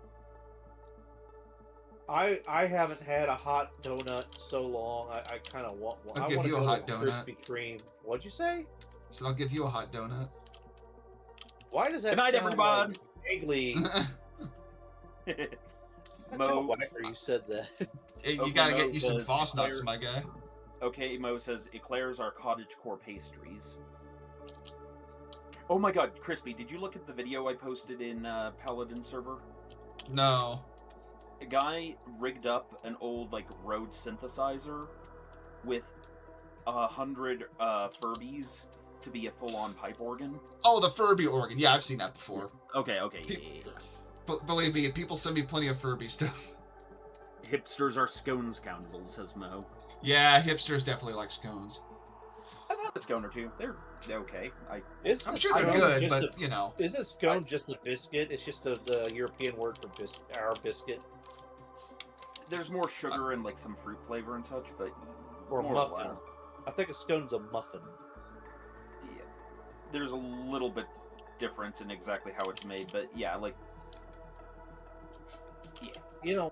I haven't had a hot donut so long. I kind of want one. I'll give you a hot donut. Krispy Kreme. What'd you say? So I'll give you a hot donut. Why does that Good night, sound everyone. like vaguely? Mo, Whacker, you said that. You gotta get you some Voss nuts, my guy. Okay, Mo says eclairs are cottagecore pastries. Oh my god, Crispy, did you look at the video I posted in Paladin server? No. A guy rigged up an old like Rhodes synthesizer with 100 Furbies to be a full-on pipe organ. Oh, the Furby organ. Yeah, I've seen that before. Okay. Believe me, people send me plenty of Furby stuff. Hipsters are scone scoundrels, says Mo. Yeah, hipsters definitely like scones. I've had a scone or two. They're okay. I'm sure they're good, but Isn't scone just a biscuit? It's just the European word for our biscuit. There's more sugar and like some fruit flavor and such, but or more muffin. or less. I think a scone's a muffin. Yeah, there's a little bit difference in exactly how it's made, but yeah, like yeah.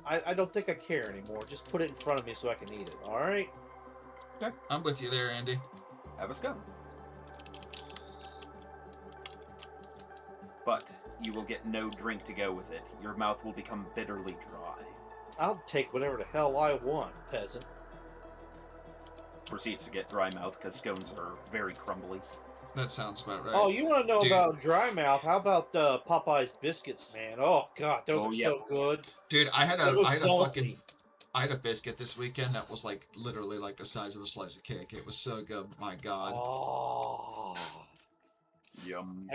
I don't think I care anymore. Just put it in front of me so I can eat it. All right. Okay. I'm with you there, Andy. Have a scone. But you will get no drink to go with it. Your mouth will become bitterly dry. I'll take whatever the hell I want, peasant. Proceeds to get dry mouth because scones are very crumbly. That sounds about right. Oh, you want to know about dry mouth? How about Popeye's biscuits, man? Oh God, those are so good. Dude, I had a biscuit this weekend that was like literally like the size of a slice of cake. It was so good. My God. Oh. Yum.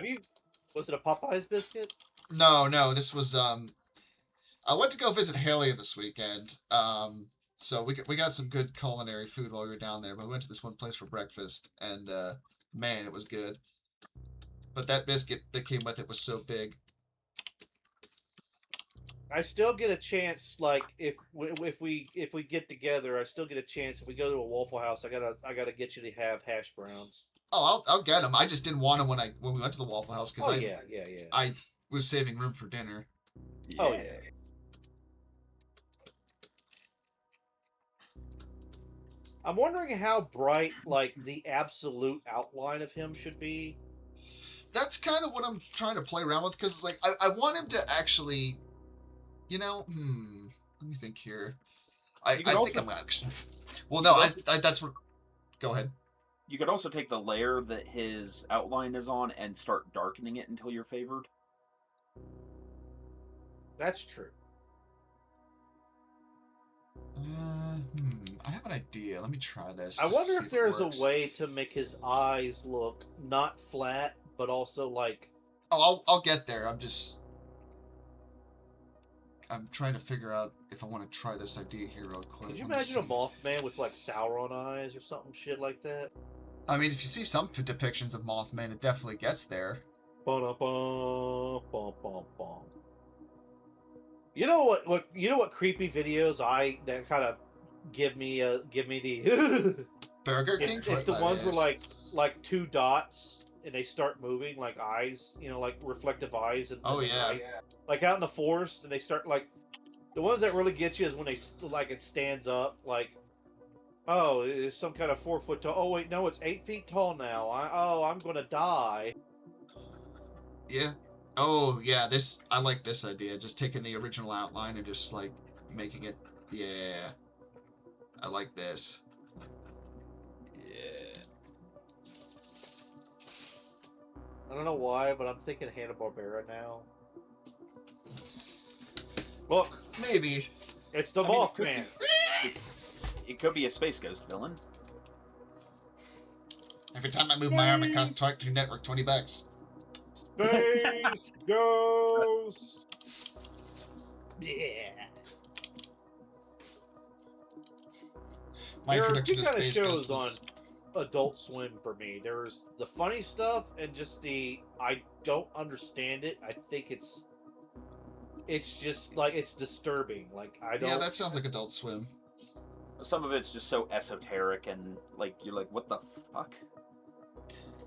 Was it a Popeye's biscuit? No. This was I went to go visit Haley this weekend. So we got some good culinary food while we were down there. But we went to this one place for breakfast, and man, it was good. But that biscuit that came with it was so big. I still get a chance, like if we get together, I still get a chance. If we go to a Waffle House, I gotta get you to have hash browns. Oh, I'll get them. I just didn't want them when we went to the Waffle House because Oh yeah, yeah, yeah. I was saving room for dinner. Oh yeah. I'm wondering how bright, like, the absolute outline of him should be. That's kind of what I'm trying to play around with because it's like I want him to actually, let me think here. I You could think also I'm actually. Well, you no, could also that's what. Go ahead. you could also take the layer that his outline is on and start darkening it until you're favored. That's true. I have an idea. Let me try this. I just to wonder see if it there's a works. way to make his eyes look not flat, but also like. Oh, I'll get there. I'm trying to figure out if I want to try this idea here real quick. Could you Let me imagine a see. Mothman with like Sauron eyes or something shit like that? I mean, if you see some depictions of Mothman, it definitely gets there. Ba-da-bum, bum, bum, bum. You know what creepy videos that kind of give me the Burger King it's foot the ones where lettuce. like two dots and they start moving like eyes, like reflective eyes in Oh the yeah. night. Like out in the forest and they start like the ones that really get you is when they like it stands up like oh it's some kind of 4 foot tall. Oh wait, no, it's 8 feet tall now. I'm gonna die. Yeah. Oh yeah. I like this idea. Just taking the original outline and just like making it. Yeah. I like this. Yeah. I don't know why, but I'm thinking Hanna-Barbera now. Look, Maybe. it's the I mean, Mothman. it could be a Space Ghost villain. Every time I move my arm, it costs Space, Cartoon Network $20. Space Ghost. Yeah. My There are introduction two to kind of Space shows Ghost on was. Adult Swim for me. There's the funny stuff and just the I don't understand it. I think it's just like it's disturbing. Like I Yeah, don't. that sounds like Adult Swim. Some of it's just so esoteric and like you're like, what the fuck?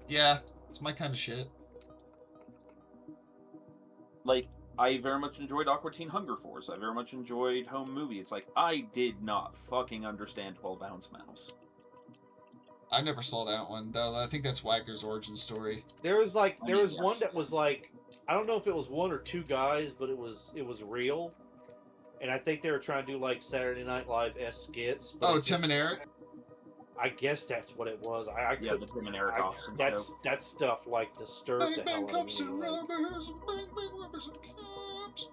Yeah, it's my kind of shit. Like, I very much enjoyed Aqua Teen Hunger Force. I very much enjoyed home movies. Like, I did not fucking understand 12-ounce mouse. I never saw that one, though. I think that's Wagner's origin story. There was I mean, one yes. that was like I don't know if it was one or two guys, but it was real. And I think they were trying to do like Saturday Night Live skits. But Oh, it Tim just, and Eric? I guess that's what it was. I Yeah, the couldn't. Tim and Eric Austin show. That stuff like disturbed Bang, the bang, hell out of cups me. and Like, rubbers. Bang, bang, rubbers and cups.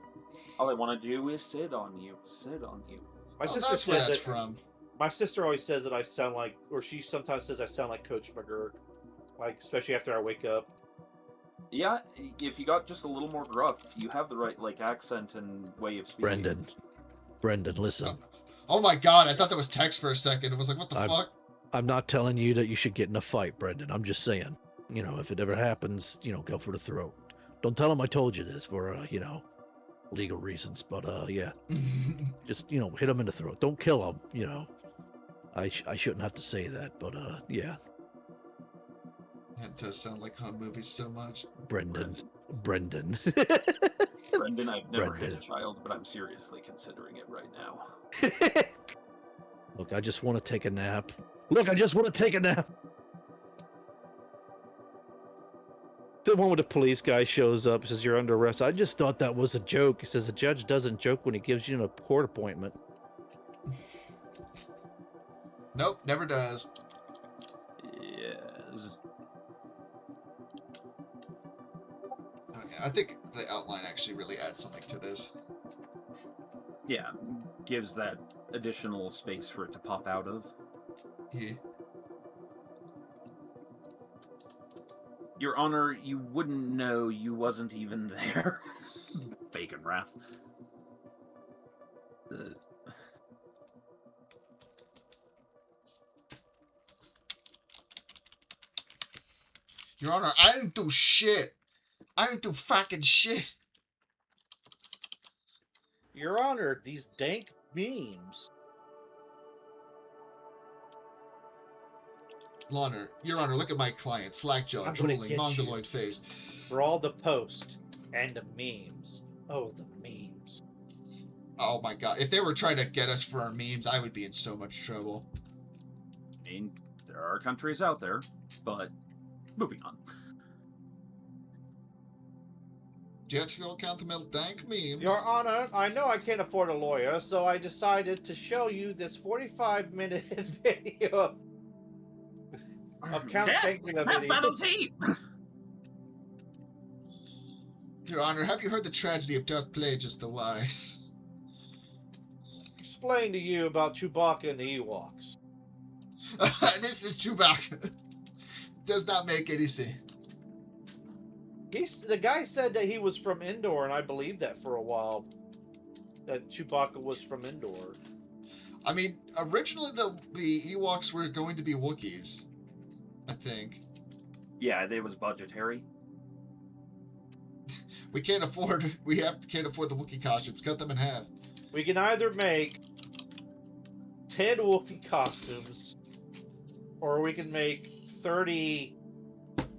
All I want to do is sit on you, sit on you. my Oh, sister that's where says that's that. from. My sister always says that I sound like, or she sometimes says I sound like Coach McGurk, like especially after I wake up. Yeah, if you got just a little more gruff, you have the right like accent and way of speaking. Brendan, listen. Oh my god, I thought that was text for a second. It was like, what the fuck? I'm not telling you that you should get in a fight, Brendan. I'm just saying, if it ever happens, go for the throat. Don't tell him I told you this for, legal reasons. But, yeah, just, hit him in the throat. Don't kill him, I shouldn't have to say that, but, yeah. That does sound like home movies so much. Brendan. Brendan, I've never had a Brendan. child, but I'm seriously considering it right now. Look, I just want to take a nap. Look, I just want to take a nap. The one where the police guy shows up, says you're under arrest. I just thought that was a joke. He says the judge doesn't joke when he gives you a court appointment. Nope, never does. Yes. Okay, I think the outline actually really adds something to this. Yeah, gives that additional space for it to pop out of. Yeah. Your Honor, you wouldn't know you wasn't even there. Bacon wrath. Your Honor, I didn't do shit. I didn't do fucking shit. Your Honor, these dank memes. Your Honor, look at my client. Slackjaw, I'm gonna drooling, get you. mongoloid face. For all the post and the memes. Oh, the memes. Oh my god. If they were trying to get us for our memes, I would be in so much trouble. I mean, there are countries out there, but moving on. Jets will count the milk dank memes. Your Honor, I know I can't afford a lawyer, so I decided to show you this 45-minute video of Count Dankula videos. Your Honor, have you heard the tragedy of Darth Plagueis the Wise? Explain to you about Chewbacca and the Ewoks. This is Chewbacca. Does not make any sense. The guy said that he was from Endor, and I believed that for a while. That Chewbacca was from Endor. I mean, originally the Ewoks were going to be Wookiees, I think. Yeah, it was budgetary. We can't afford the Wookiee costumes. Cut them in half. We can either make 10 Wookiee costumes, or we can make 30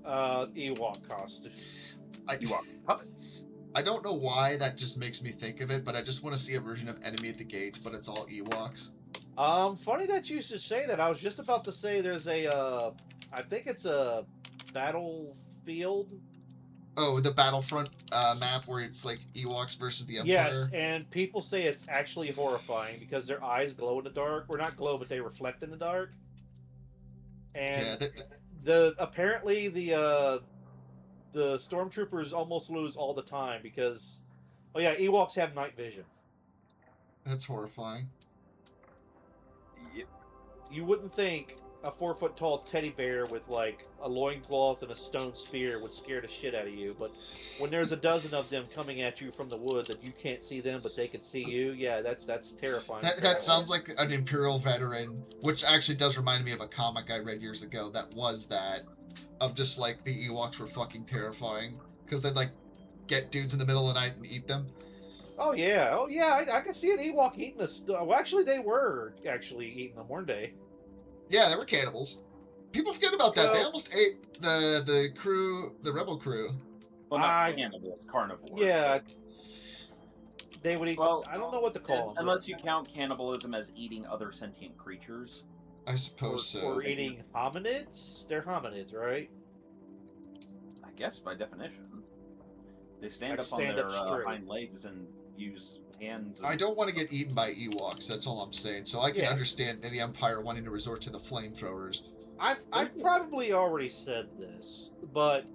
Ewok costumes. Ewok puppets. I don't know why that just makes me think of it, but I just want to see a version of Enemy at the Gates, but it's all Ewoks. Funny that you should say that. I was just about to say there's a, I think it's a battlefield. Oh, the Battlefront map where it's like Ewoks versus the Empire? Yes, and people say it's actually horrifying because their eyes glow in the dark. Or not glow, but they reflect in the dark. And yeah, apparently the stormtroopers almost lose all the time because, oh yeah, Ewoks have night vision. That's horrifying. Yep. You wouldn't think a 4-foot-tall teddy bear with like a loincloth and a stone spear would scare the shit out of you, but when there's a dozen of them coming at you from the woods and you can't see them but they can see you, yeah, that's terrifying. That sounds like an Imperial veteran, which actually does remind me of a comic I read years ago that was that, of just like the Ewoks were fucking terrifying because they'd like get dudes in the middle of the night and eat them. Oh yeah, I can see an Ewok eating well, actually they were actually eating them, weren't they? Yeah, they were cannibals. People forget about that. Well, They almost ate the crew, the rebel crew. Well, not cannibals, carnivores. Yeah. They would eat. Well, I don't know what to call them. Unless you count cannibalism as eating other sentient creatures. I suppose so. Or eating hominids? They're hominids, right? I guess by definition. They stand Like up on stand their up straight. hind legs and use hands. And... I don't want to get eaten by Ewoks, that's all I'm saying. So I can Yeah. understand the Empire wanting to resort to the flamethrowers. I've probably already said this, but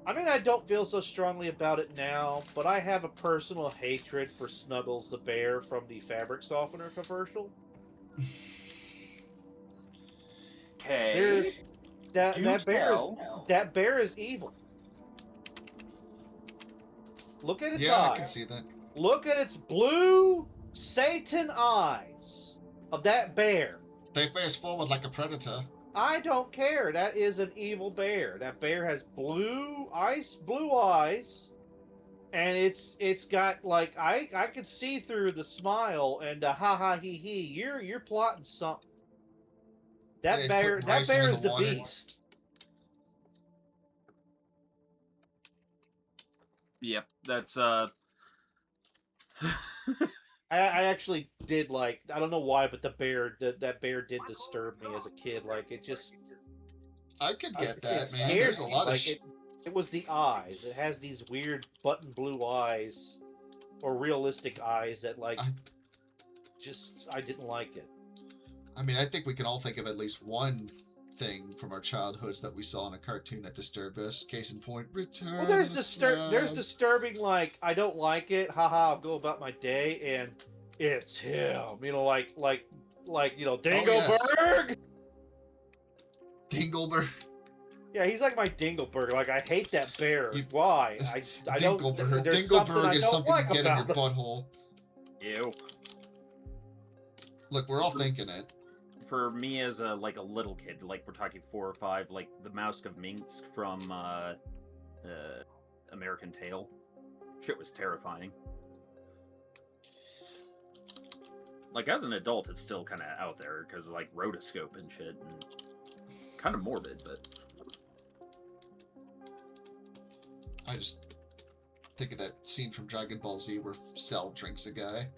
I mean I don't feel so strongly about it now, but I have a personal hatred for Snuggles the bear from the fabric softener commercial. Okay. There's that bear is evil. Look at its Yeah, eyes. I can see that. Look at its blue Satan eyes of that bear. They face forward like a predator. I don't care. That is an evil bear. That bear has blue eyes, and it's got like I could see through the smile and the ha ha he he. You're plotting something. Yeah, That he's bear putting rice into is the the water. beast. Yep, that's I actually did like, I don't know why, but that bear did disturb me as a kid. Like it just I could get that, it man. scared There's a me. lot of Like, it was the eyes. It has these weird button blue eyes, or realistic eyes that like I didn't like it. I mean, I think we can all think of at least one thing from our childhoods that we saw in a cartoon that disturbed us. Case in point, Return Well, there's of the Slab. there's disturbing, like I don't like it. Haha, I'll go about my day, and it's him. You know, like you know, Dingleberg. Dingleberg. Yeah, he's like my Dingleberg. Like I hate that bear. You- Why? I don't. Dingleberg. There's something I Dingleberg is don't something like you get in your about him. butthole. ew. Look, we're all thinking it. For me as a little kid, like we're talking 4 or 5, like the Mask of Minsk from American Tail, shit was terrifying. Like as an adult, it's still kind of out there because like rotoscope and shit. And kind of morbid, but I just think of that scene from Dragon Ball Z where Cell drinks a guy.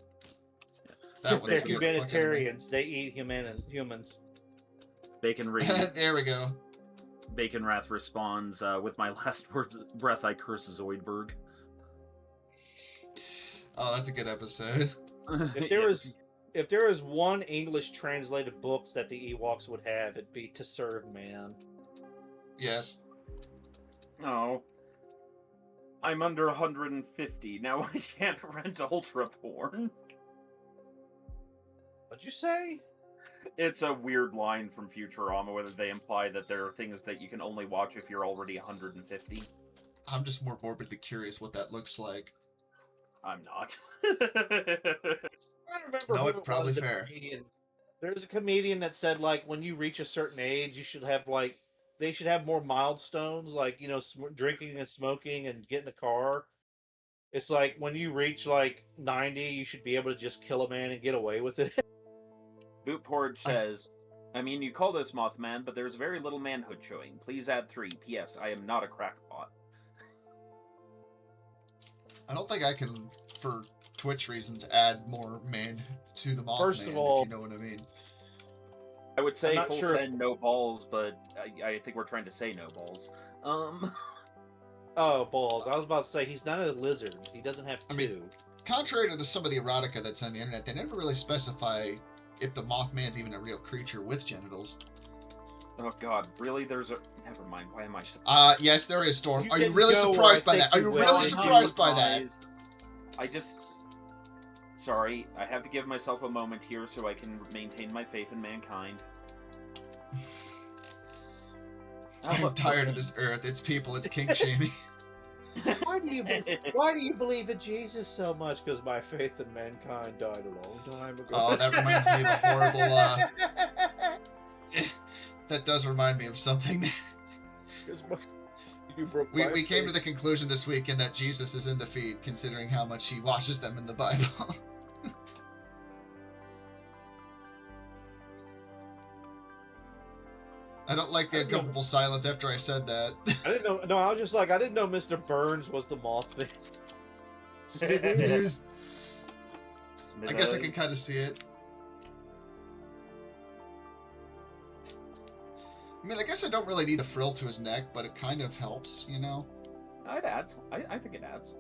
That one They're scared the fuck out of me. humanitarians. They eat humans. Bacon Reed, There we go. Bacon Wrath responds, with my last breath, I curse Zoidberg. Oh, that's a good episode. If there was one English translated book that the Ewoks would have, it'd be To Serve Man. Yes. Oh. I'm under 150. Now I can't rent Ultra Porn. What'd you say? It's a weird line from Futurama, whether they imply that there are things that you can only watch if you're already 150. I'm just more morbidly curious what that looks like. I'm not. I remember. No, who it's probably was, a fair. comedian. There's a comedian that said, like, when you reach a certain age, you should have, like, they should have more milestones, like, you know, drinking and smoking and getting a car. It's like when you reach like 90, you should be able to just kill a man and get away with it. Boot Porridge says, I mean, you call this Mothman, but there's very little manhood showing. Please add 3. P.S. I am not a crackpot. I don't think I can, for Twitch reasons, add more man to the Mothman, First of all, if you know what I mean. I would say I'm not full sure send, no balls, but I think we're trying to say no balls. Oh, balls. I was about to say, he's not a lizard. He doesn't have two. I mean, contrary to some of the erotica that's on the internet, they never really specify if the Mothman's even a real creature with genitals. Oh god, really? There's a... Never mind, why am I surprised? Yes, there is, Storm. You Are you didn't really go surprised by where I that? Are think you you really went. surprised by that? I just... Sorry, I have to give myself a moment here so I can maintain my faith in mankind. I'm tired of this earth. It's people, it's kink shaming. Why do you believe in Jesus so much? Because my faith in mankind died a long time ago. Oh, that reminds me of a horrible, that does remind me of something. We came to the conclusion this weekend that Jesus is in defeat, considering how much he washes them in the Bible. I don't like the uncomfortable silence after I said that. I didn't know. No, I was just like, I didn't know Mr. Burns was the Mothman. I guess I can kind of see it. I mean, I guess I don't really need a frill to his neck, but it kind of helps, you know? It adds. I think it adds.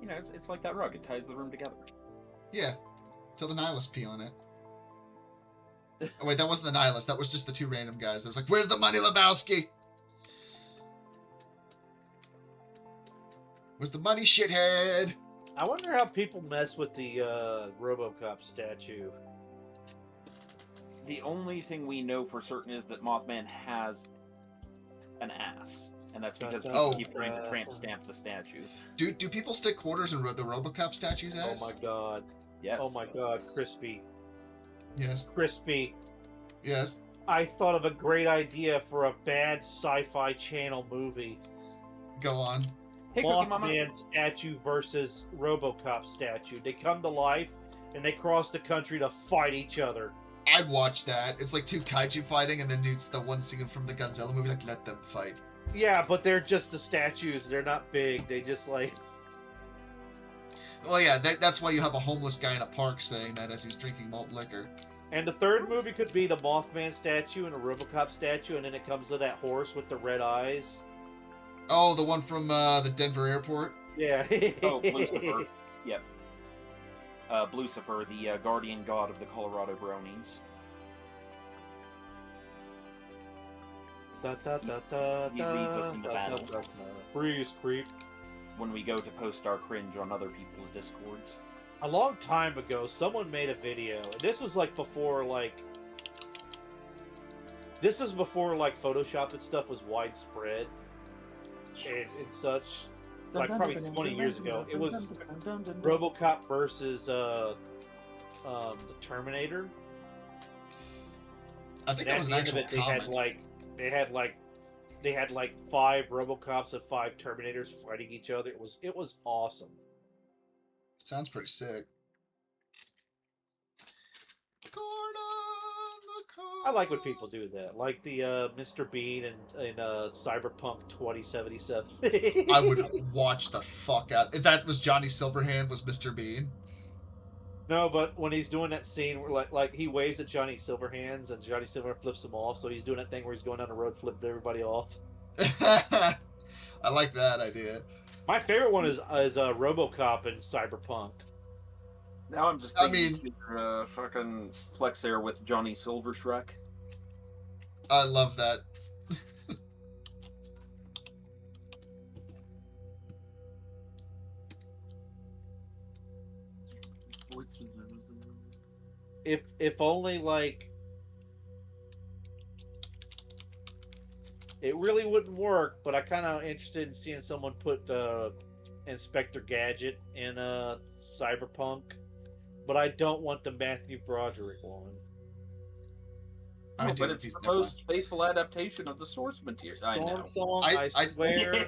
You know, it's like that rug. It ties the room together. Yeah. Till the nihilists pee on it. Oh, wait, that wasn't the nihilist. That was just the two random guys. It was like, where's the money, Lebowski? Where's the money, shithead? I wonder how people mess with the RoboCop statue. The only thing we know for certain is that Mothman has an ass. And that's because people keep trying to tramp stamp the statue. Do people stick quarters in the RoboCop statue's ass? Oh my god. Yes. Oh my god, Crispy. Yes. Crispy. Yes. I thought of a great idea for a bad sci-fi channel movie. Go on. Hey, Cookie Mama. Mothman statue versus RoboCop statue. They come to life and they cross the country to fight each other. I'd watch that. It's like two kaiju fighting, and then it's the one scene from the Godzilla movie, like, let them fight. Yeah, but they're just the statues. They're not big. They just like... Well, yeah, that's why you have a homeless guy in a park saying that as he's drinking malt liquor. And the third movie could be the Mothman statue and a RoboCop statue, and then it comes to that horse with the red eyes. Oh, the one from the Denver airport? Yeah. Oh, Lucifer. Yep. Lucifer, the guardian god of the Colorado Bronies. He leads us into battle. Freeze, creep. When we go to post our cringe on other people's discords. A long time ago, someone made a video, and this was like before, like... This is before, like, Photoshop and stuff was widespread. And such. Like, probably 20 years ago. It was RoboCop versus, the Terminator. I think And that was at an the end of actual it, comic. they had like 5 RoboCops and 5 Terminators fighting each other. It was awesome. Sounds pretty sick. Corn on the cob. I like when people do that, like the Mr. Bean in Cyberpunk 2077. I would watch the fuck out. If that was Johnny Silverhand, was Mr. Bean. No, but when he's doing that scene where like he waves at Johnny Silverhands and Johnny Silverhand flips him off, so he's doing that thing where he's going down the road flipping everybody off. I like that idea. My favorite one is RoboCop in Cyberpunk. Now I'm just thinking to fucking flex there with Johnny Silver Shrek. I love that. If only like it really wouldn't work, but I kind of interested in seeing someone put Inspector Gadget in Cyberpunk, but I don't want the Matthew Broderick one. No, but it's the most faithful adaptation of the source material. I know. Song, I swear.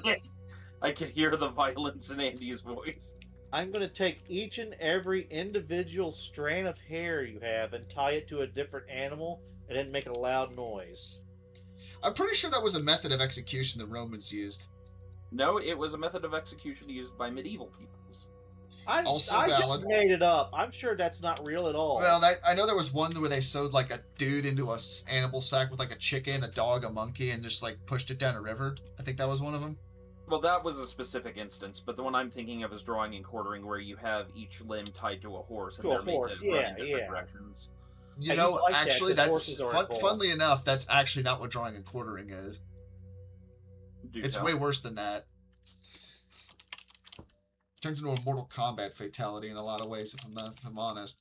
I could hear the violence in Andy's voice. I'm going to take each and every individual strand of hair you have and tie it to a different animal and then make a loud noise. I'm pretty sure that was a method of execution the Romans used. No, it was a method of execution used by medieval peoples. I just made it up. I'm sure that's not real at all. Well, I know there was one where they sewed like a dude into a animal sack with like a chicken, a dog, a monkey, and just like pushed it down a river. I think that was one of them. Well, that was a specific instance, but the one I'm thinking of is drawing and quartering, where you have each limb tied to a horse, and they're made to run in different directions. You know, like actually, that's funnily enough, that's actually not what drawing and quartering is. It's way worse than that. Turns into a Mortal Kombat fatality in a lot of ways, if I'm honest.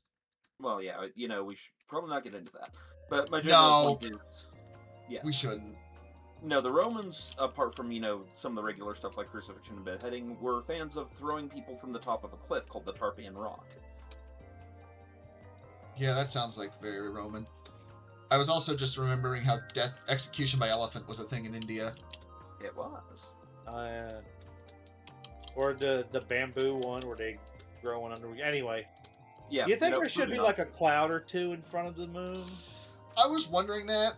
Well, yeah, you know, we should probably not get into that. But my general point is, yeah, we shouldn't. No, the Romans, apart from, some of the regular stuff like crucifixion and beheading, were fans of throwing people from the top of a cliff called the Tarpeian Rock. Yeah, that sounds like very Roman. I was also just remembering how execution by elephant was a thing in India. It was. Or the bamboo one where they grow one under. Anyway. Yeah. You think there should be like a cloud or two in front of the moon? I was wondering that.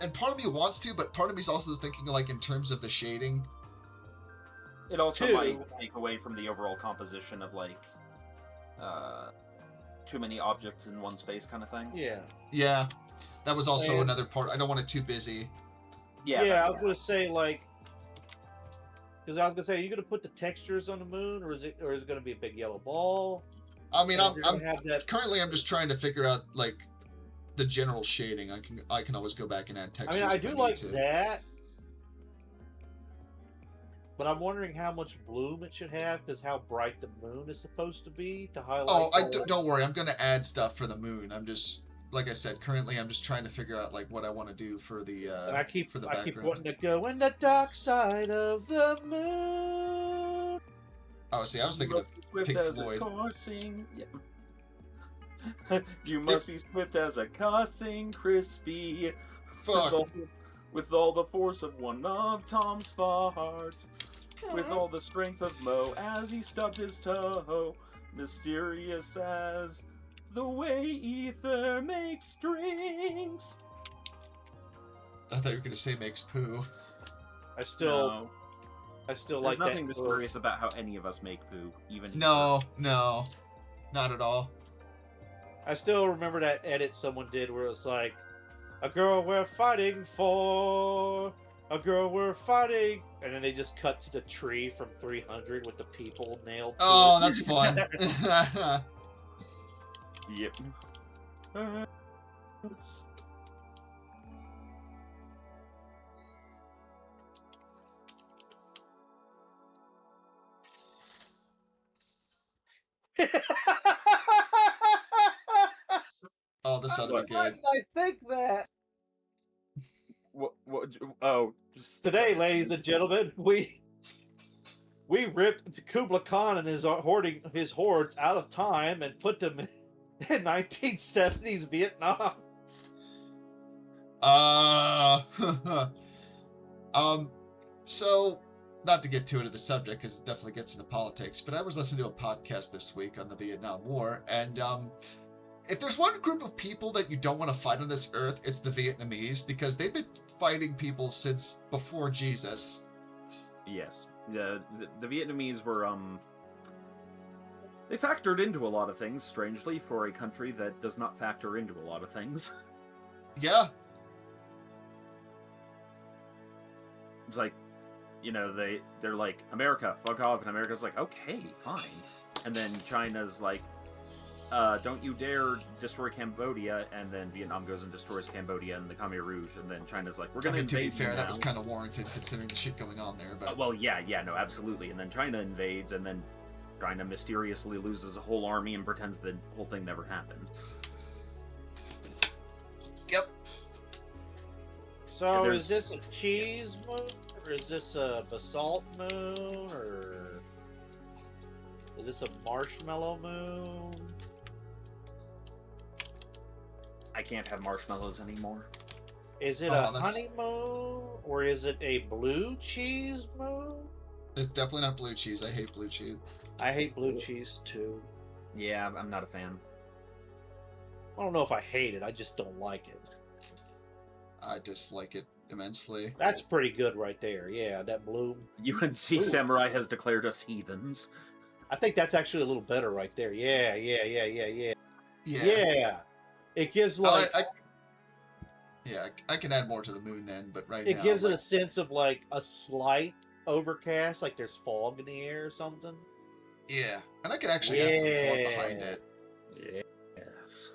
And part of me wants to, but part of me is also thinking like in terms of the shading. It also might take away from the overall composition of like too many objects in one space kind of thing. Yeah. Yeah. That was also another part. I don't want it too busy. Yeah. Yeah, I was gonna say like, because I was gonna say, are you gonna put the textures on the moon, or is it gonna be a big yellow ball? I mean, currently I'm just trying to figure out like the general shading. I can always go back and add textures. I mean, I do like that, but I'm wondering how much bloom it should have, because how bright the moon is supposed to be to highlight. Oh, don't worry. I'm gonna add stuff for the moon. I'm just, like I said, currently I'm just trying to figure out like what I want to do for the and I keep background. wanting to go in the dark side of the moon. Oh, see, I was thinking of Pink Floyd. You must be swift as a cussing Crispy. Fuck. With all the force of one of Tom's farts. With all the strength of Mo as he stubbed his toe. Mysterious as the way ether makes strings. I thought you were going to say makes poo. I still There's like that. There's nothing mysterious about how any of us make poo, even. No, not at all. I still remember that edit someone did where it was like, a girl we're fighting for, a girl we're fighting, and then they just cut to the tree from 300 with the people nailed to Oh, it. that's fun. Yep. Oh, this ought to be good. I think that. What? Oh, just Today, ladies and gentlemen, we ripped Kubla Khan and his hordes out of time and put them in 1970s Vietnam. So, not to get too into the subject, because it definitely gets into politics, but I was listening to a podcast this week on the Vietnam War, and if there's one group of people that you don't want to fight on this earth, it's the Vietnamese, because they've been fighting people since before Jesus. Yes. The Vietnamese were, they factored into a lot of things, strangely, for a country that does not factor into a lot of things. Yeah. It's like, you know, they're like, America, fuck off, and America's like, okay, fine. And then China's like, don't you dare destroy Cambodia, and then Vietnam goes and destroys Cambodia and the Khmer Rouge, and then China's like, we're gonna invade. To be fair, you that was now. kind of warranted considering the shit going on there, but... Well, yeah, no, absolutely. And then China invades, and then China mysteriously loses a whole army and pretends the whole thing never happened. Yep. So There's- is this a cheese moon, or is this a basalt moon, or is this a marshmallow moon? I can't have marshmallows anymore. Is it Oh, a that's- honey moon, or is it a blue cheese moon? It's definitely not blue cheese. I hate blue cheese. I hate blue cheese too. Yeah, I'm not a fan. I don't know if I hate it, I just don't like it. I dislike it immensely. That's pretty good right there. Yeah, that blue. UNC Ooh. Samurai has declared us heathens. I think that's actually a little better right there. Yeah. Yeah. Yeah. It gives like I can add more to the moon then, but right it now... gives it like, a sense of like a slight overcast, like there's fog in the air or something. Yeah. And I can actually add some fog behind Yeah. it. Yes.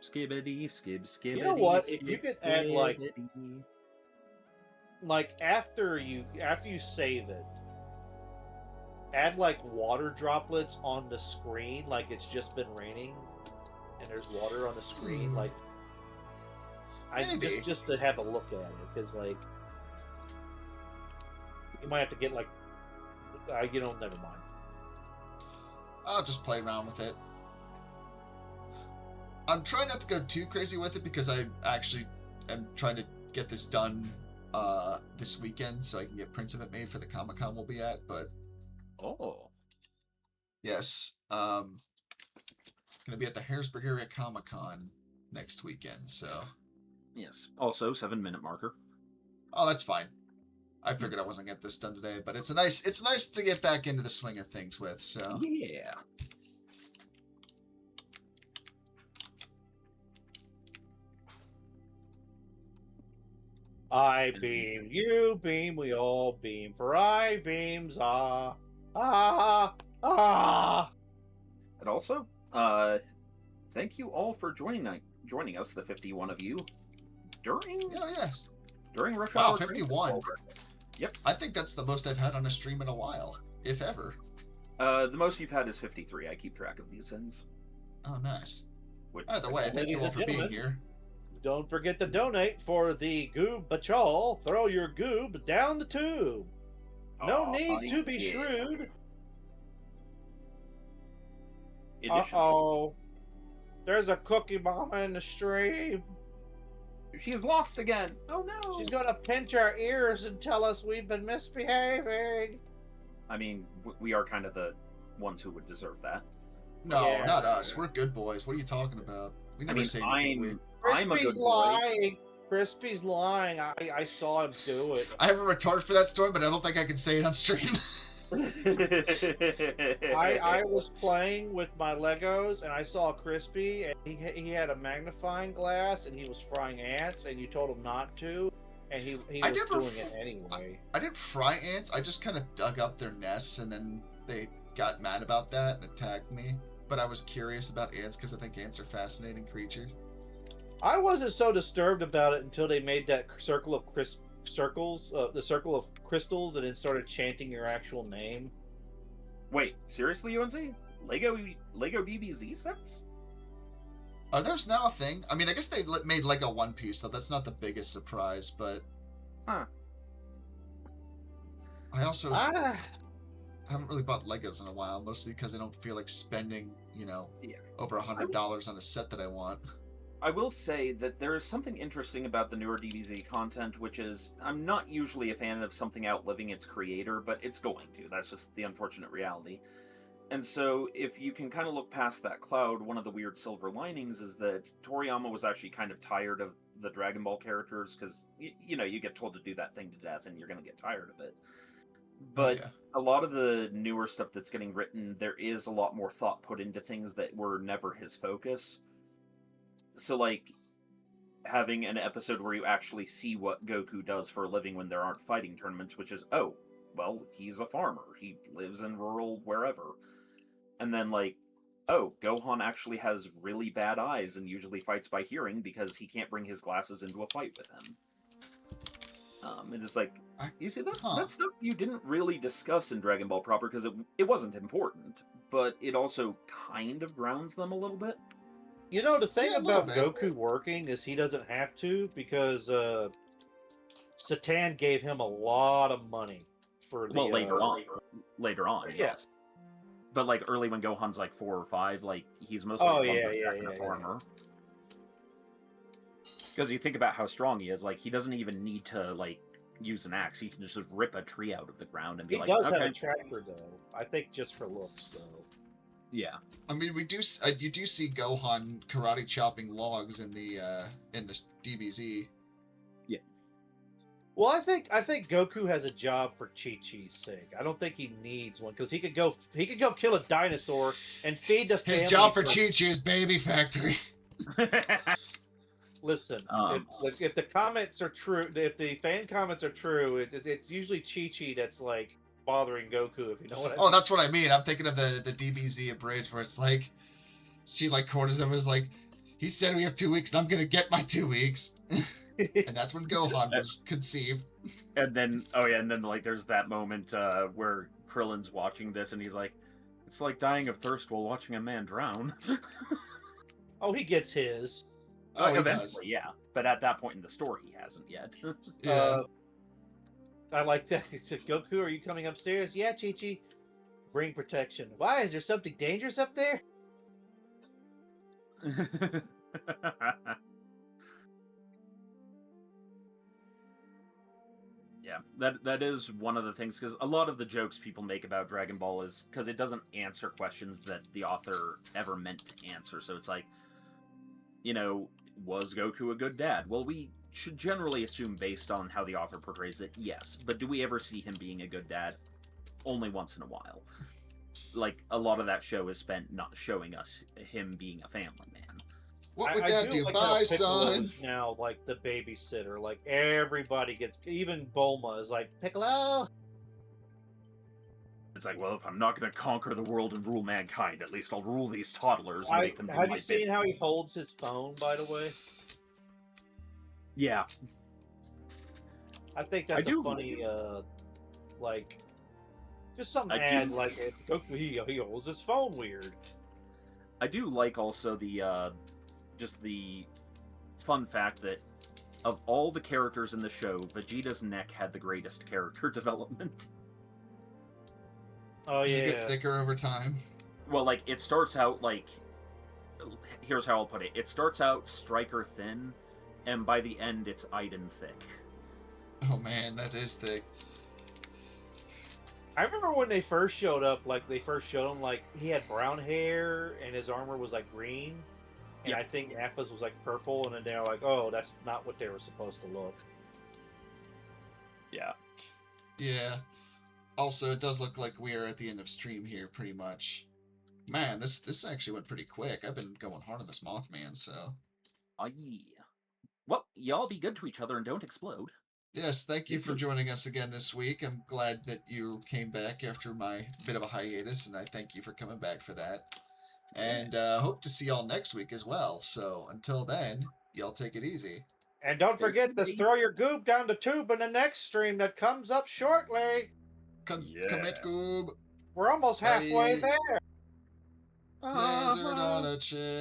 Skibbity. You know what? If you could add, like- skibbity. Like after you save it, add like water droplets on the screen, like it's just been raining, and there's water on the screen. Like, Maybe. just to have a look at it, because like you might have to get like, never mind. I'll just play around with it. I'm trying not to go too crazy with it because I actually am trying to get this done this weekend so I can get prints of it made for the Comic-Con we'll be at, but Oh. yes. Gonna be at the Harrisburg area Comic-Con next weekend, so... Yes. Also, 7-minute marker. Oh, that's fine. I figured I wasn't gonna get this done today, but it's nice to get back into the swing of things with, so... Yeah. I beam, you beam, we all beam, for I beams, ah, ah, ah. And also, thank you all for joining us, the 51 of you, during Oh, yes. Rush Wow, Hour. 51. Yep. I think that's the most I've had on a stream in a while, if ever. The most you've had is 53. I keep track of these things. Oh, nice. Which, Either way, thank you Ladies all and for being gentlemen. here. Don't forget to donate for the Goob Bachal. Throw your goob down the tube. No Aw, need to be yeah. shrewd. Edition. Uh-oh. There's a cookie mama in the stream. She's lost again. Oh no. She's gonna pinch our ears and tell us we've been misbehaving. I mean, we are kind of the ones who would deserve that. No, Yeah. not us. We're good boys. What are you talking about? We I never mean, say anything weird. I'm a Crispy's good boy. lying. Crispy's lying. I saw him do it. I have a retard for that story, but I don't think I can say it on stream. I was playing with my Legos and I saw Crispy and he had a magnifying glass and he was frying ants and you told him not to and he I was never doing it anyway. I didn't fry ants. I just kind of dug up their nests, and then they got mad about that and attacked me. But I was curious about ants because I think ants are fascinating creatures. I wasn't so disturbed about it until they made that circle of the circle of crystals and then started chanting your actual name. Wait, seriously, UNC? Lego DBZ sets? Are those now a thing? I mean, I guess they made Lego One Piece, so that's not the biggest surprise, but... Huh. I also Ah, haven't really bought Legos in a while, mostly because I don't feel like spending, Yeah. over $100 on a set that I want. I will say that there is something interesting about the newer DBZ content, which is, I'm not usually a fan of something outliving its creator, but it's going to. That's just the unfortunate reality. And so, if you can kind of look past that cloud, one of the weird silver linings is that Toriyama was actually kind of tired of the Dragon Ball characters, because, you know, you get told to do that thing to death and you're going to get tired of it. But yeah. a lot of the newer stuff that's getting written, there is a lot more thought put into things that were never his focus. So, like, having an episode where you actually see what Goku does for a living when there aren't fighting tournaments, which is, oh, well, he's a farmer. He lives in rural wherever. And then, like, oh, Gohan actually has really bad eyes and usually fights by hearing because he can't bring his glasses into a fight with him. And it's like, you see, that's stuff you didn't really discuss in Dragon Ball proper because it wasn't important, but it also kind of grounds them a little bit. You know, the thing Yeah, a little about bit. Goku working is he doesn't have to, because Satan gave him a lot of money for the. Well, later on, Yeah. yes. But, like, early when Gohan's, like, 4 or 5, like, he's mostly a lumberjack and a farmer. Because you think about how strong he is, like, he doesn't even need to, like, use an axe. He can just rip a tree out of the ground and be He like, does okay. have a tractor, though. I think just for looks, though. Yeah. I mean, you do see Gohan karate chopping logs in the DBZ. Yeah. Well, I think Goku has a job for Chi-Chi's sake. I don't think he needs one, because he could go kill a dinosaur and feed the family. His job for Chi-Chi is Baby Factory. Listen, if the comments are true, if the fan comments are true, it's usually Chi-Chi that's like bothering Goku, if you know what I mean. Oh, that's what I mean. I'm thinking of the DBZ abridged where it's like, she like corners him and is like, he said we have 2 weeks and I'm going to get my 2 weeks. And that's when Gohan was conceived. And then, like, there's that moment where Krillin's watching this and he's like, it's like dying of thirst while watching a man drown. Oh, he gets his. Oh, he eventually, does. yeah. But at that point in the story, he hasn't yet. Yeah. I like that. He said, Goku, are you coming upstairs? Yeah, Chi-Chi. Bring protection. Why? Is there something dangerous up there? Yeah, that is one of the things, because a lot of the jokes people make about Dragon Ball is because it doesn't answer questions that the author ever meant to answer. So it's like, you know, was Goku a good dad? Well, we should generally assume, based on how the author portrays it, yes. But do we ever see him being a good dad? Only once in a while. Like, a lot of that show is spent not showing us him being a family man. What would Dad do? Like Bye, son. Is now like the babysitter. Like, everybody gets, even Bulma is like, Piccolo. It's like, well, if I'm not going to conquer the world and rule mankind, at least I'll rule these toddlers and make them. Have you seen how he holds his phone, by the way? Yeah. I think that's a funny, like, just some ad, like, Goku, he holds his phone weird. I do like also the, just the fun fact that of all the characters in the show, Vegeta's neck had the greatest character development. Oh, Does yeah. it get thicker over time? Well, like, it starts out, like, here's how I'll put it. It starts out Striker thin, and by the end, it's Aiden thick. Oh, man, that is thick. I remember when they first showed up, like, they first showed him, like, he had brown hair, and his armor was, like, green. And I think Nappa's was, like, purple, and then they were like, oh, that's not what they were supposed to look. Yeah. Yeah. Also, it does look like we are at the end of stream here, pretty much. Man, this actually went pretty quick. I've been going hard on this Mothman, so... Yeah. Well, y'all be good to each other and don't explode. Yes, thank you for joining us again this week. I'm glad that you came back after my bit of a hiatus, and I thank you for coming back for that. And hope to see y'all next week as well. So until then, y'all take it easy. And don't forget to throw your goop down the tube in the next stream that comes up shortly. Commit goob. We're almost halfway there. Lizard on a chair.